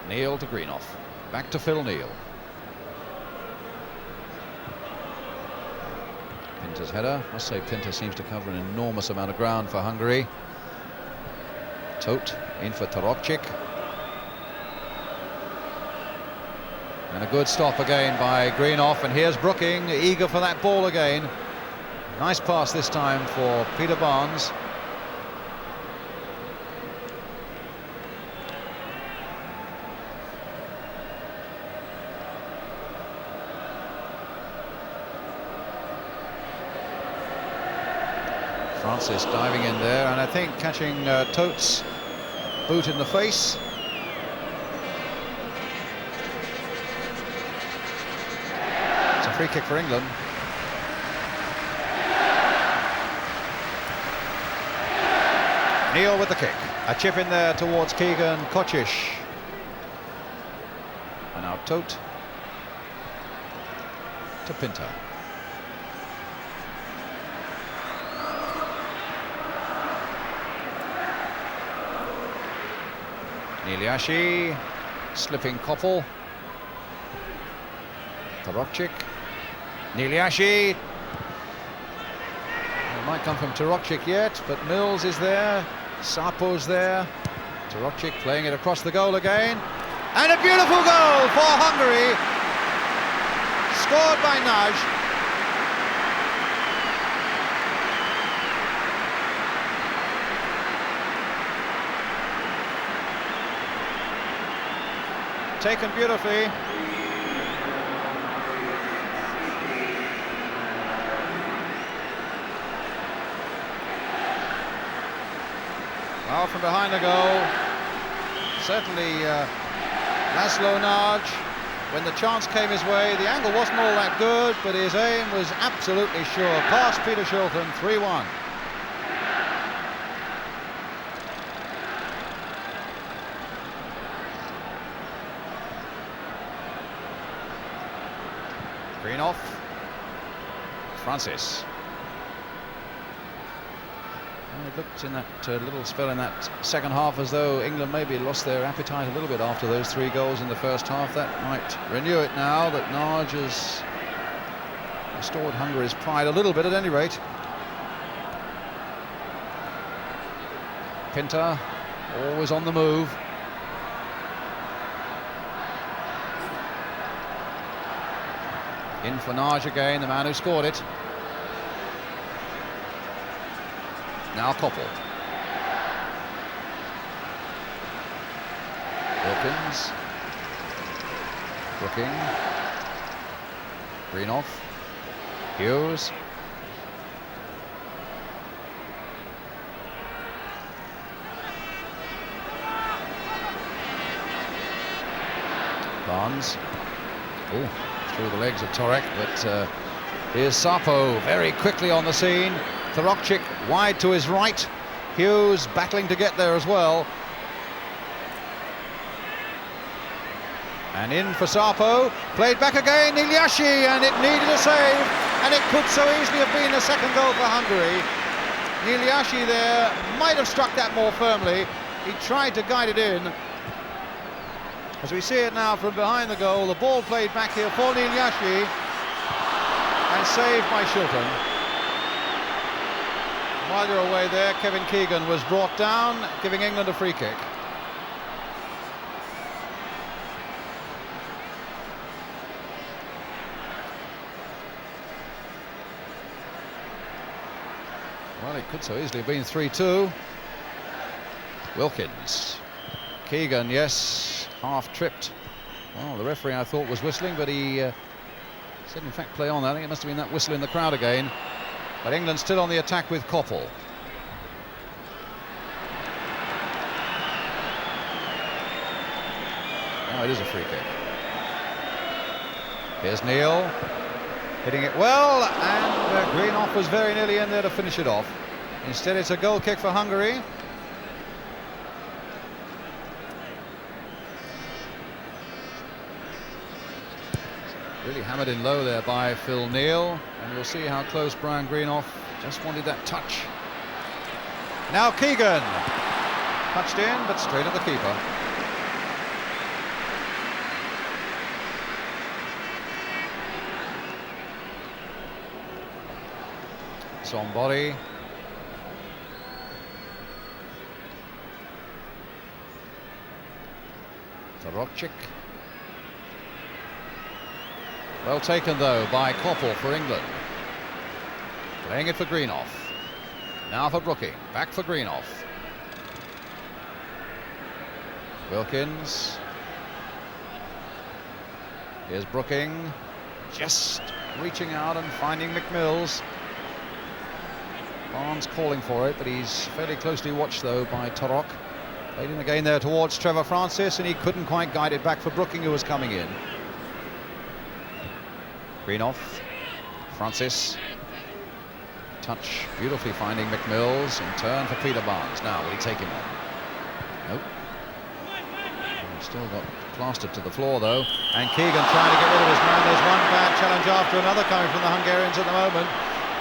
Neil to Greenoff. Back to Phil Neal. Pinter's header. Must say Pinter seems to cover an enormous amount of ground for Hungary. Tote in for Torokcic. And a good stop again by Greenoff, and here's Brooking, eager for that ball again. Nice pass this time for Peter Barnes. Francis diving in there, and I think catching Tote's boot in the face. It's a free kick for England. Neil with the kick. A chip in there towards Keegan. Kocic. And now Tote to Pinter. Niliashi, slipping Koppel. Tarokchik. Niliashi. It might come from Tarokchik yet, but Mills is there. Sapo's there. Tarokchik playing it across the goal again. And a beautiful goal for Hungary. Scored by Nagy. Taken beautifully. Well, from behind the goal, certainly Laszlo Nagy, when the chance came his way, the angle wasn't all that good, but his aim was absolutely sure. Past Peter Shilton, 3-1. Greenhoff, Francis. Well, it looked in that little spell in that second half as though England maybe lost their appetite a little bit after those 3 goals in the first half. That might renew it now that Nagy has restored Hungary's pride a little bit at any rate. Pinter, always on the move. In for Nagy again, the man who scored it. Now Koppel. Wilkins. Brooking. Greenhoff. Hughes. Barnes. Oh, through the legs of Torek, but here's Sapo very quickly on the scene. Tarokchik wide to his right. Hughes battling to get there as well. And in for Sapo. Played back again, Niliashi, and it needed a save. And it could so easily have been a second goal for Hungary. Niliashi there might have struck that more firmly. He tried to guide it in. As we see it now from behind the goal, the ball played back here for Niliashi and saved by Shilton. While you're away there, Kevin Keegan was brought down, giving England a free kick. Well, it could so easily have been 3-2. Wilkins. Keegan, yes, half tripped. Well, the referee I thought was whistling, but he said in fact play on. I think it must have been that whistle in the crowd again. But England still on the attack with Koppel. Oh, it is a free kick. Here's Neil, hitting it well, and Greenhoff was very nearly in there to finish it off. Instead, it's a goal kick for Hungary. Really hammered in low there by Phil Neal, and you'll see how close Brian Greenhoff just wanted that touch. Now Keegan, touched in, but straight at the keeper. It's on body. Tarokchik. Well taken though by Koppel for England. Playing it for Greenhoff. Now for Brooking. Back for Greenhoff. Wilkins. Here's Brooking. Just reaching out and finding McMills. Barnes calling for it, but he's fairly closely watched though by Torok. Played in again there towards Trevor Francis, and he couldn't quite guide it back for Brooking, who was coming in. Greenhoff, Francis, touch beautifully finding McMills, and turn for Peter Barnes. Now will he take him on? Nope. Still got plastered to the floor though, and Keegan trying to get rid of his man. There's one bad challenge after another coming from the Hungarians at the moment.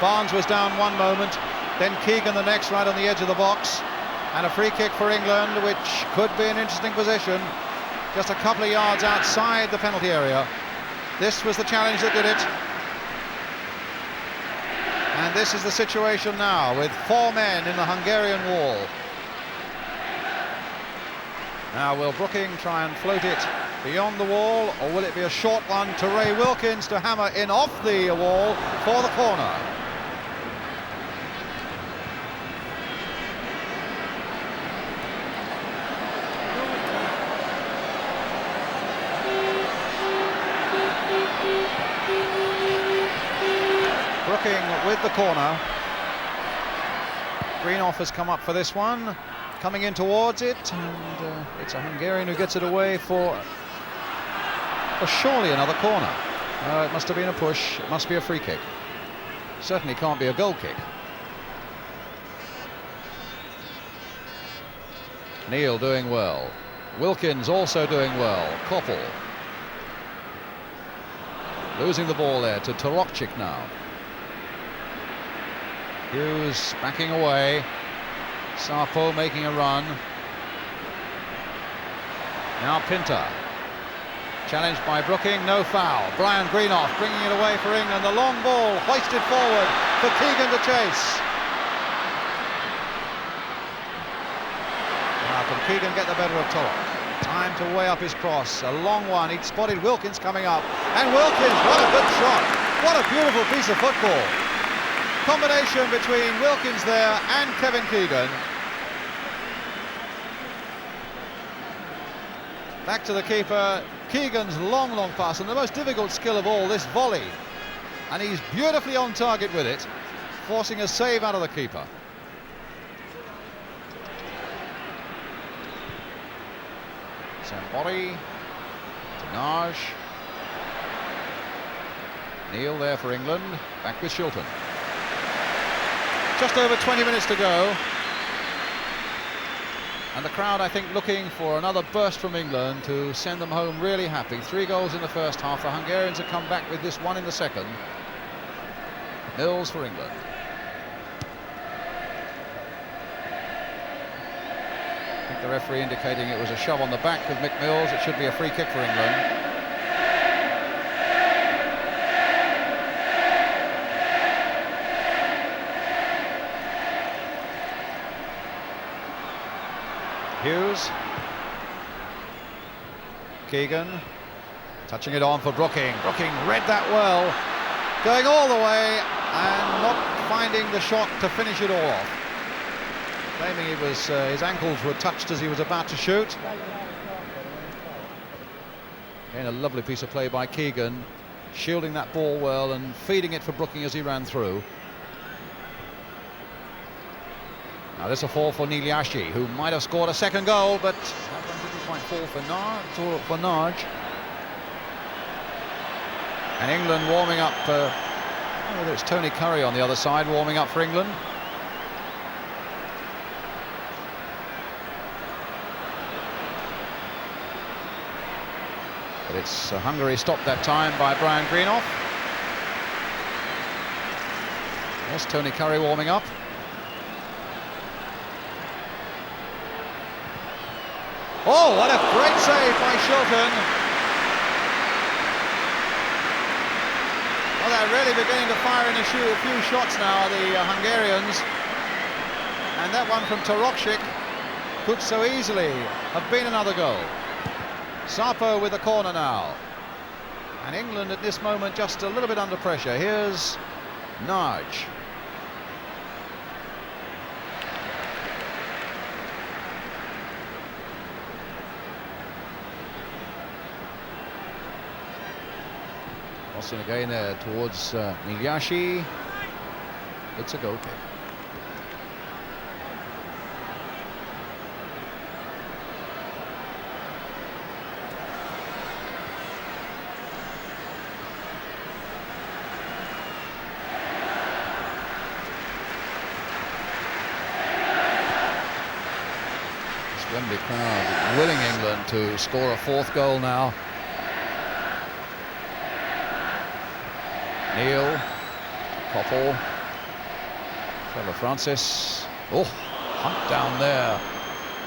Barnes was down one moment, then Keegan the next, right on the edge of the box. And a free kick for England, which could be an interesting position. Just a couple of yards outside the penalty area. This was the challenge that did it. And this is the situation now, with 4 men in the Hungarian wall. Now, will Brooking try and float it beyond the wall, or will it be a short one to Ray Wilkins to hammer in off the wall for the corner? Brooking with the corner. Greenoff has come up for this one, coming in towards it, and it's a Hungarian who gets it away for surely another corner. It must have been a push, it must be a free kick. Certainly can't be a goal kick. Neil doing well. Wilkins also doing well. Koppel losing the ball there to Torokchik now. Hughes backing away. Sarpo making a run. Now Pinter. Challenged by Brooking, no foul. Brian Greenoff bringing it away for England. The long ball hoisted forward for Keegan to chase. Now can Keegan get the better of Torok? Time to weigh up his cross. A long one. He'd spotted Wilkins coming up. And Wilkins, what a good shot. What a beautiful piece of football. Combination between Wilkins there and Kevin Keegan. Back to the keeper. Keegan's long pass, and the most difficult skill of all, this volley. And he's beautifully on target with it, forcing a save out of the keeper. Sambori, Tenage. Neil there for England, back with Shilton. Just over 20 minutes to go. And the crowd, I think, looking for another burst from England to send them home really happy. 3 goals in the first half. The Hungarians have come back with this one in the second. Mills for England. I think the referee indicating it was a shove on the back of Mick Mills. It should be a free kick for England. Hughes. Keegan touching it on for Brooking. Brooking read that well, going all the way and not finding the shot to finish it all off. Claiming it was his ankles were touched as he was about to shoot. Again, a lovely piece of play by Keegan, shielding that ball well and feeding it for Brooking as he ran through. Now this a fall for Niliashi, who might have scored a second goal, but that one didn't quite fall for Narge. And England warming up, I don't know whether it's Tony Curry on the other side warming up for England. But it's Hungary stopped that time by Brian Greenoff. Yes, Tony Curry warming up. Oh, what a great save by Shilton. Well, they're really beginning to fire in a few shots now, the Hungarians. And that one from Torokchik could so easily have been another goal. Sarpo with the corner now. And England at this moment just a little bit under pressure. Here's Narge. Crossing again there towards Niliashi. It's a goal kick. This Wembley crowd willing England to score a 4th goal now. Neil, Koppel, Trevor Francis. Oh, Hunt down there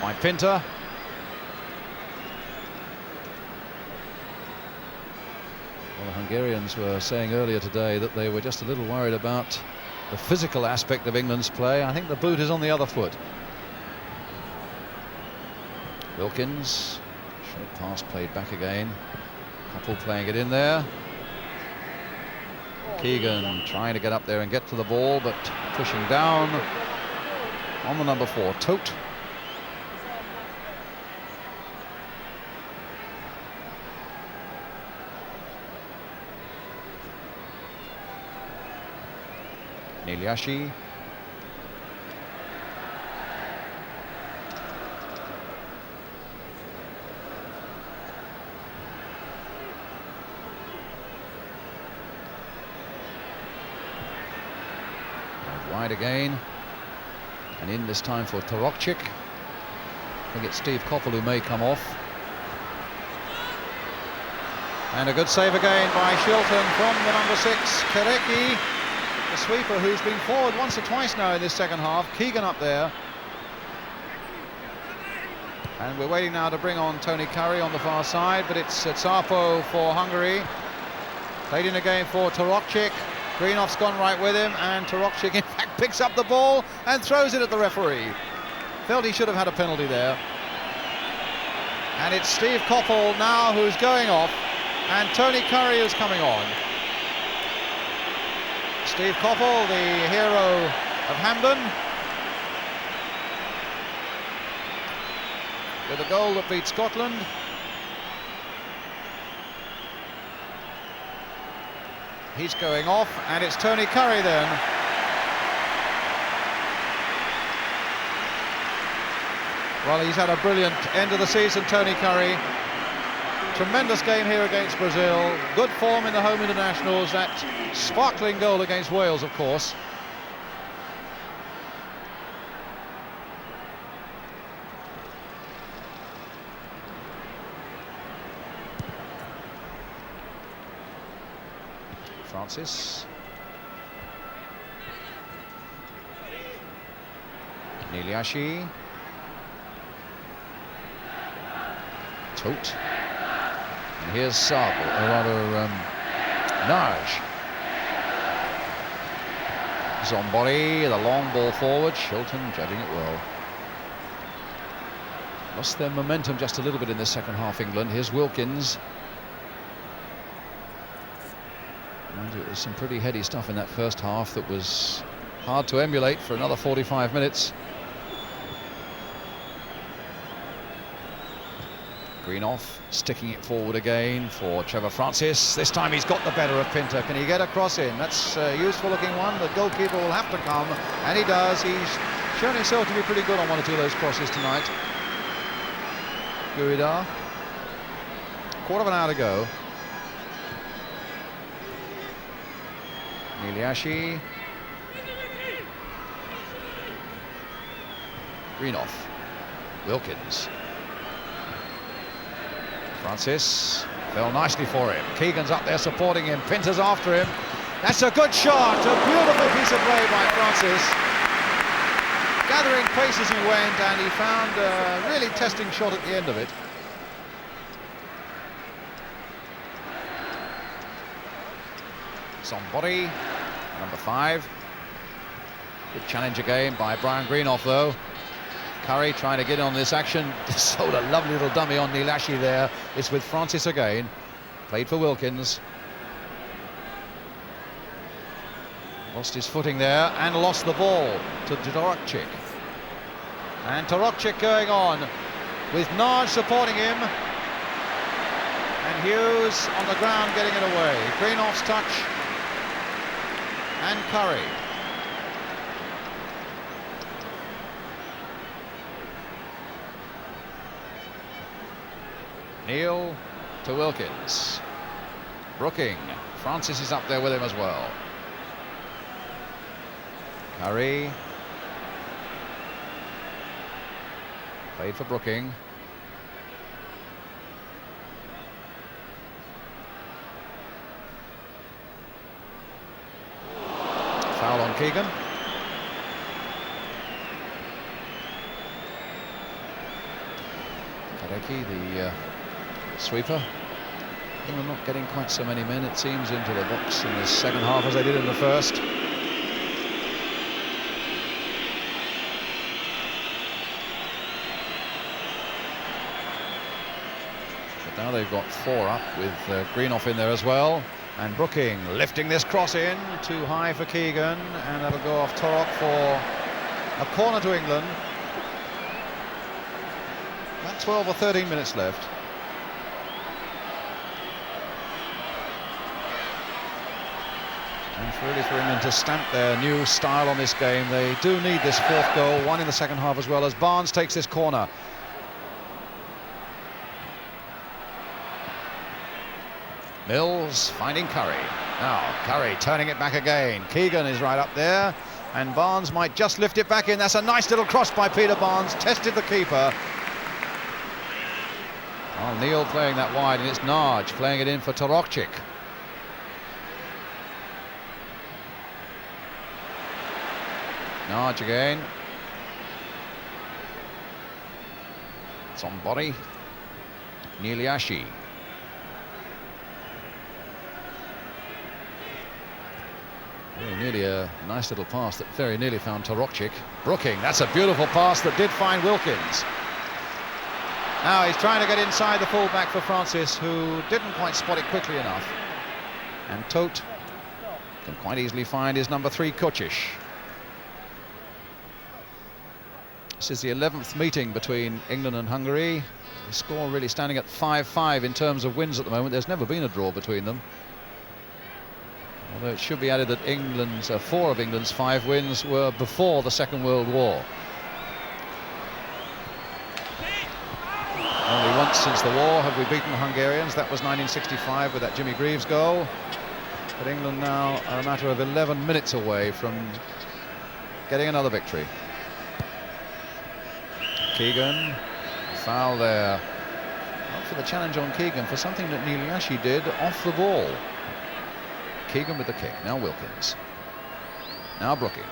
by Pinter. Well, the Hungarians were saying earlier today that they were just a little worried about the physical aspect of England's play. I think the boot is on the other foot. Wilkins, short pass played back again. Couple playing it in there. Keegan trying to get up there and get to the ball, but pushing down on the number 4, Tote. Niliashi. Wide again, and in this time for Torokchik. I think it's Steve Koppel who may come off. And a good save again by Shilton from the number 6, Kereki, the sweeper, who's been forward once or twice now in this second half. Keegan up there. And we're waiting now to bring on Tony Curry on the far side, but it's Tsapo for Hungary. Played in again for Torokchik. Greenhoff's gone right with him, and Torokchik in fact picks up the ball and throws it at the referee. Felt he should have had a penalty there. And it's Steve Koppel now who's going off, and Tony Curry is coming on. Steve Koppel, the hero of Hampden, with a goal that beat Scotland. He's going off, and it's Tony Curry then. Well, he's had a brilliant end of the season, Tony Curry. Tremendous game here against Brazil. Good form in the home internationals. That sparkling goal against Wales, of course. Francis. Niliashi. Tote. And here's Saab, or rather Naj. Zombori, the long ball forward. Shilton judging it well. Lost their momentum just a little bit in the second half, England. Here's Wilkins. And it was some pretty heady stuff in that first half that was hard to emulate for another 45 minutes. Greenhoff sticking it forward again for Trevor Francis. This time he's got the better of Pinter. Can he get a cross in? That's a useful looking one. The goalkeeper will have to come, and he does. He's shown himself to be pretty good on one or two of those crosses tonight. Guida. Quarter of an hour to go. Niliashi. Greenhoff. Wilkins. Francis. Fell nicely for him. Keegan's up there supporting him. Pinter's after him. That's a good shot. A beautiful piece of play by Francis. Gathering pace as he went, and he found a really testing shot at the end of it. Somebody, number 5. Good challenge again by Brian Greenhoff, though. Curry trying to get on this action. Sold a lovely little dummy on Niliashi there. It's with Francis again. Played for Wilkins. Lost his footing there and lost the ball to Torokchik. And Torokchik going on with Naj supporting him. And Hughes on the ground getting it away. Greenhoff's touch. And Curry. Neal to Wilkins. Brooking. Francis is up there with him as well. Curry. Played for Brooking. Foul on Keegan. Becky, the sweeper. England not getting quite so many men, it seems, into the box in the second half as they did in the first. But now they've got 4 up with Greenoff in there as well. And Brooking lifting this cross in, too high for Keegan, and that'll go off Torok for a corner to England. About 12 or 13 minutes left. And really for England to stamp their new style on this game, they do need this 4th goal, one in the second half as well, as Barnes takes this corner. Mills finding Curry. Now Curry turning it back again. Keegan is right up there, and Barnes might just lift it back in. That's a nice little cross by Peter Barnes, tested the keeper. Well, Neil playing that wide, and it's Narge playing it in for Torokcic. Narge again. It's on body. Niliashi. Very nearly a nice little pass that very nearly found Torokcic. Brooking, that's a beautiful pass that did find Wilkins. Now he's trying to get inside the full-back for Francis, who didn't quite spot it quickly enough. And Tote can quite easily find his number 3, Kocic. This is the 11th meeting between England and Hungary. The score really standing at 5-5 in terms of wins at the moment. There's never been a draw between them. Although it should be added that England's 4 of England's 5 wins were before the Second World War. Only once since the war have we beaten the Hungarians. That was 1965 with that Jimmy Greaves goal. But England now are a matter of 11 minutes away from getting another victory. Keegan, foul there. Not for the challenge on Keegan, for something that Niliashi did off the ball. Keegan with the kick, now Wilkins. Now Brooking.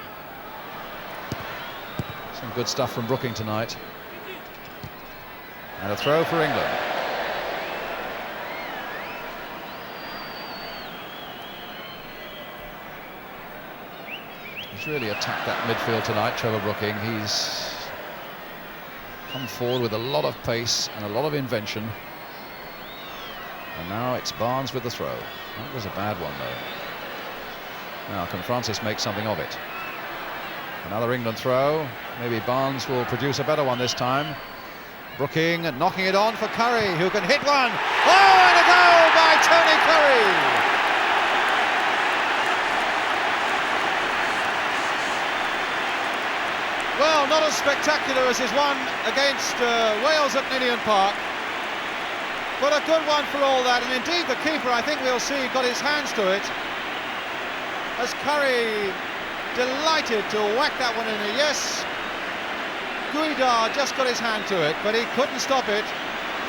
Some good stuff from Brooking tonight. And a throw for England. He's really attacked that midfield tonight, Trevor Brooking. He's come forward with a lot of pace and a lot of invention. And now it's Barnes with the throw. That was a bad one, though. Now, can Francis make something of it? Another England throw. Maybe Barnes will produce a better one this time. Brooking knocking it on for Curry, who can hit one. Oh, and a goal by Tony Curry! Well, not as spectacular as his one against Wales at Ninian Park, but a good one for all that. And indeed, the keeper, I think we'll see, got his hands to it, as Curry delighted to whack that one in. Yes, Guidar just got his hand to it, but he couldn't stop it.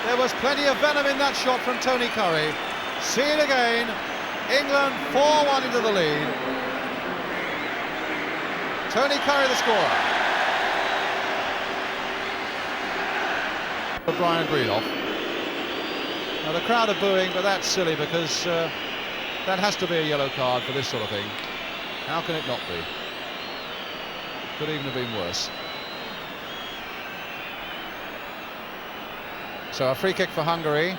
There was plenty of venom in that shot from Tony Curry. See it again. England 4-1 into the lead. Tony Curry the scorer. For Brian Greenoff. Now the crowd are booing, but that's silly, because that has to be a yellow card for this sort of thing. How can it not be? Could even have been worse. So a free kick for Hungary.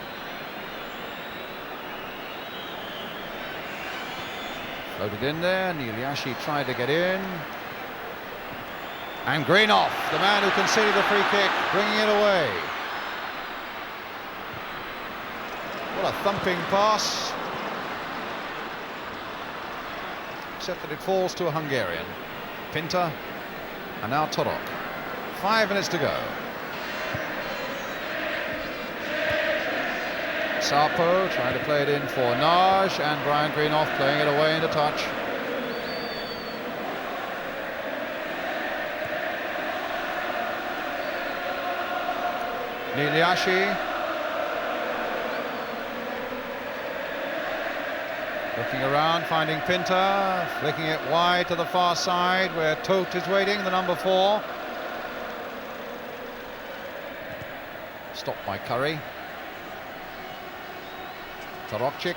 Floated in there, Niliashi tried to get in. And Greenoff, the man who conceded the free kick, bringing it away. What a thumping pass. Except that it falls to a Hungarian. Pinter, and now Torok. 5 minutes to go. Sarpo trying to play it in for Narge, and Brian Greenoff playing it away into touch. Niliashi looking around, finding Pinter, flicking it wide to the far side where Tote is waiting, the number 4. Stopped by Curry. Tarokcic.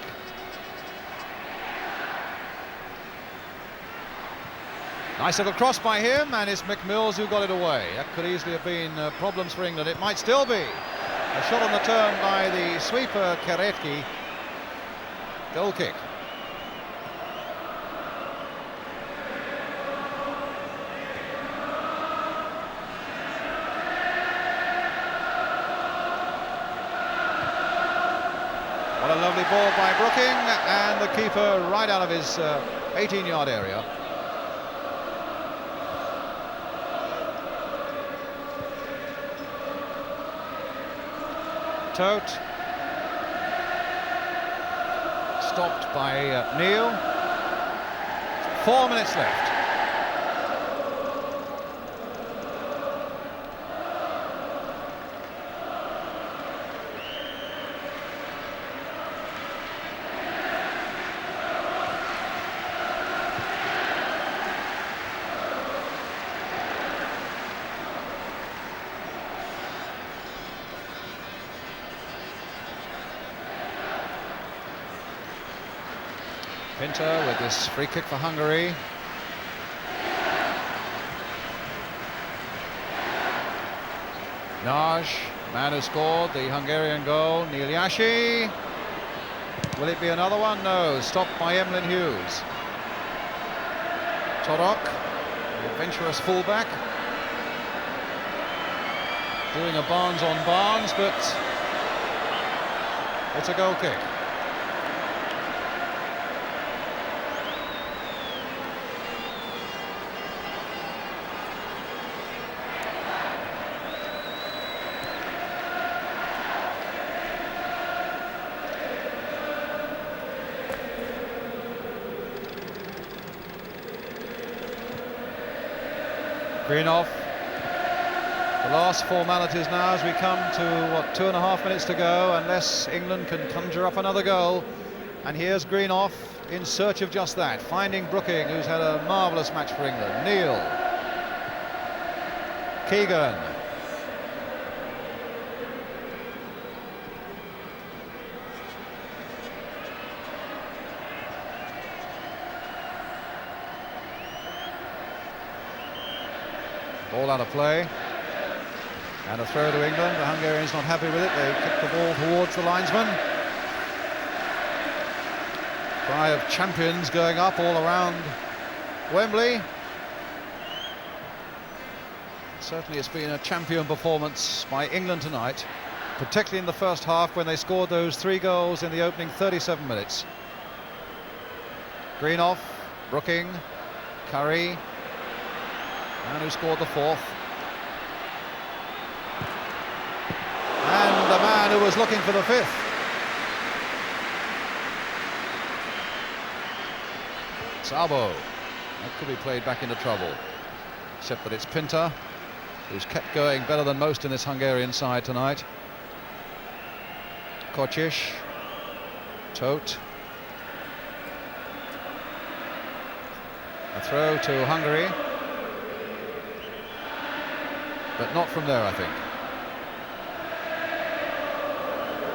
Nice little cross by him, and it's McMills who got it away. That could easily have been problems for England. It might still be. A shot on the turn by the sweeper Karetki. Goal kick. What a lovely ball by Brooking, and the keeper right out of his 18-yard area. Tote. Stopped by Neil. 4 minutes left. Pinter with this free kick for Hungary. Naj, man who scored the Hungarian goal, Neil Yashi. Will it be another one? No, stopped by Emlyn Hughes. Torok, the adventurous fullback. Doing a Barnes on Barnes, but it's a goal kick. Greenhoff. The last formalities now as we come to, what, 2.5 minutes to go, unless England can conjure up another goal. And here's Greenhoff in search of just that, finding Brooking, who's had a marvellous match for England. Neil. Keegan. Ball out of play, and a throw to England. The Hungarians not happy with it. They kick the ball towards the linesman. Cry of champions going up all around Wembley. Certainly it's been a champion performance by England tonight, particularly in the first half when they scored those 3 goals in the opening 37 minutes. Greenhoff, Brooking, Curry, and who scored the 4th. And the man who was looking for the 5th. Sabo. That could be played back into trouble. Except that it's Pinter, who's kept going better than most in this Hungarian side tonight. Kocic. Tote. A throw to Hungary. But not from there, I think.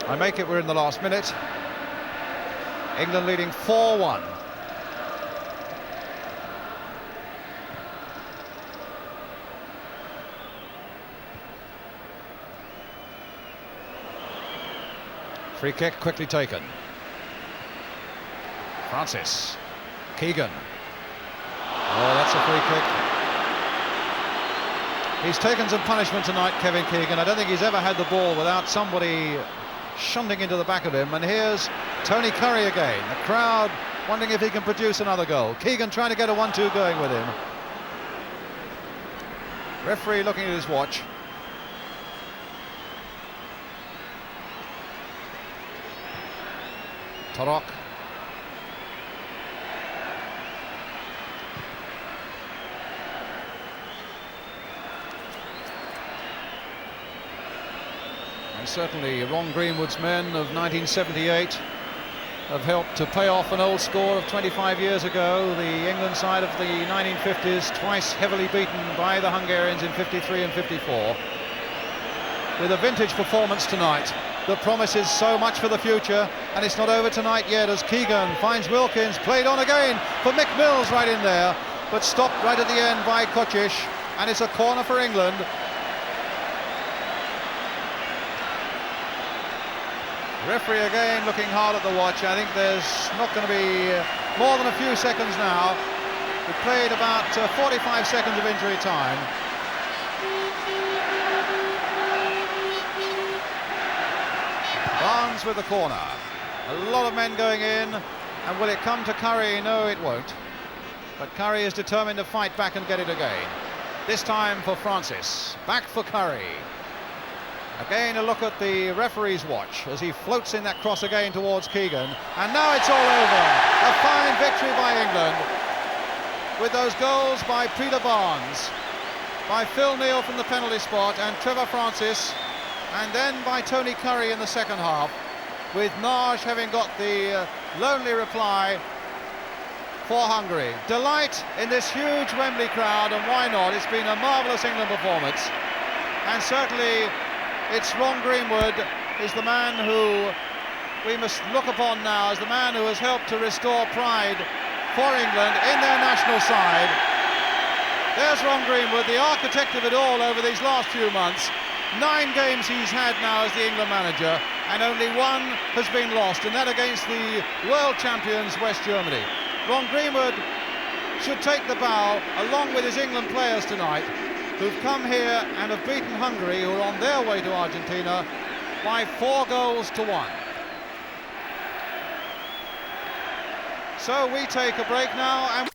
I make it we're in the last minute. England leading 4-1. Free kick quickly taken. Francis. Keegan. Oh, that's a free kick. He's taken some punishment tonight, Kevin Keegan. I don't think he's ever had the ball without somebody shunting into the back of him. And here's Tony Curry again. The crowd wondering if he can produce another goal. Keegan trying to get a 1-2 going with him. Referee looking at his watch. Torok. And certainly Ron Greenwood's men of 1978 have helped to pay off an old score of 25 years ago. The England side of the 1950s, twice heavily beaten by the Hungarians in 53 and 54. with a vintage performance tonight that promises so much for the future, and it's not over tonight yet as Keegan finds Wilkins, played on again for Mick Mills right in there, but stopped right at the end by Kocic, and it's a corner for England. Referee again looking hard at the watch. I think there's not going to be more than a few seconds now. We've played about 45 seconds of injury time. Barnes with the corner. A lot of men going in, and will it come to Curry? No, it won't. But Curry is determined to fight back and get it again. This time for Francis. Back for Curry. Again a look at the referee's watch as he floats in that cross again towards Keegan. And now it's all over. A fine victory by England, with those goals by Peter Barnes, by Phil Neal from the penalty spot, and Trevor Francis, and then by Tony Curry in the second half, with Naj having got the lonely reply for Hungary. Delight in this huge Wembley crowd, and why not? It's been a marvellous England performance, and certainly it's Ron Greenwood is the man who we must look upon now as the man who has helped to restore pride for England in their national side. There's Ron Greenwood, the architect of it all over these last few months. 9 games he's had now as the England manager, and only one has been lost, and that against the world champions West Germany. Ron Greenwood should take the bow along with his England players tonight, who've come here and have beaten Hungary, who are on their way to Argentina, by 4 goals to 1. So we take a break now, and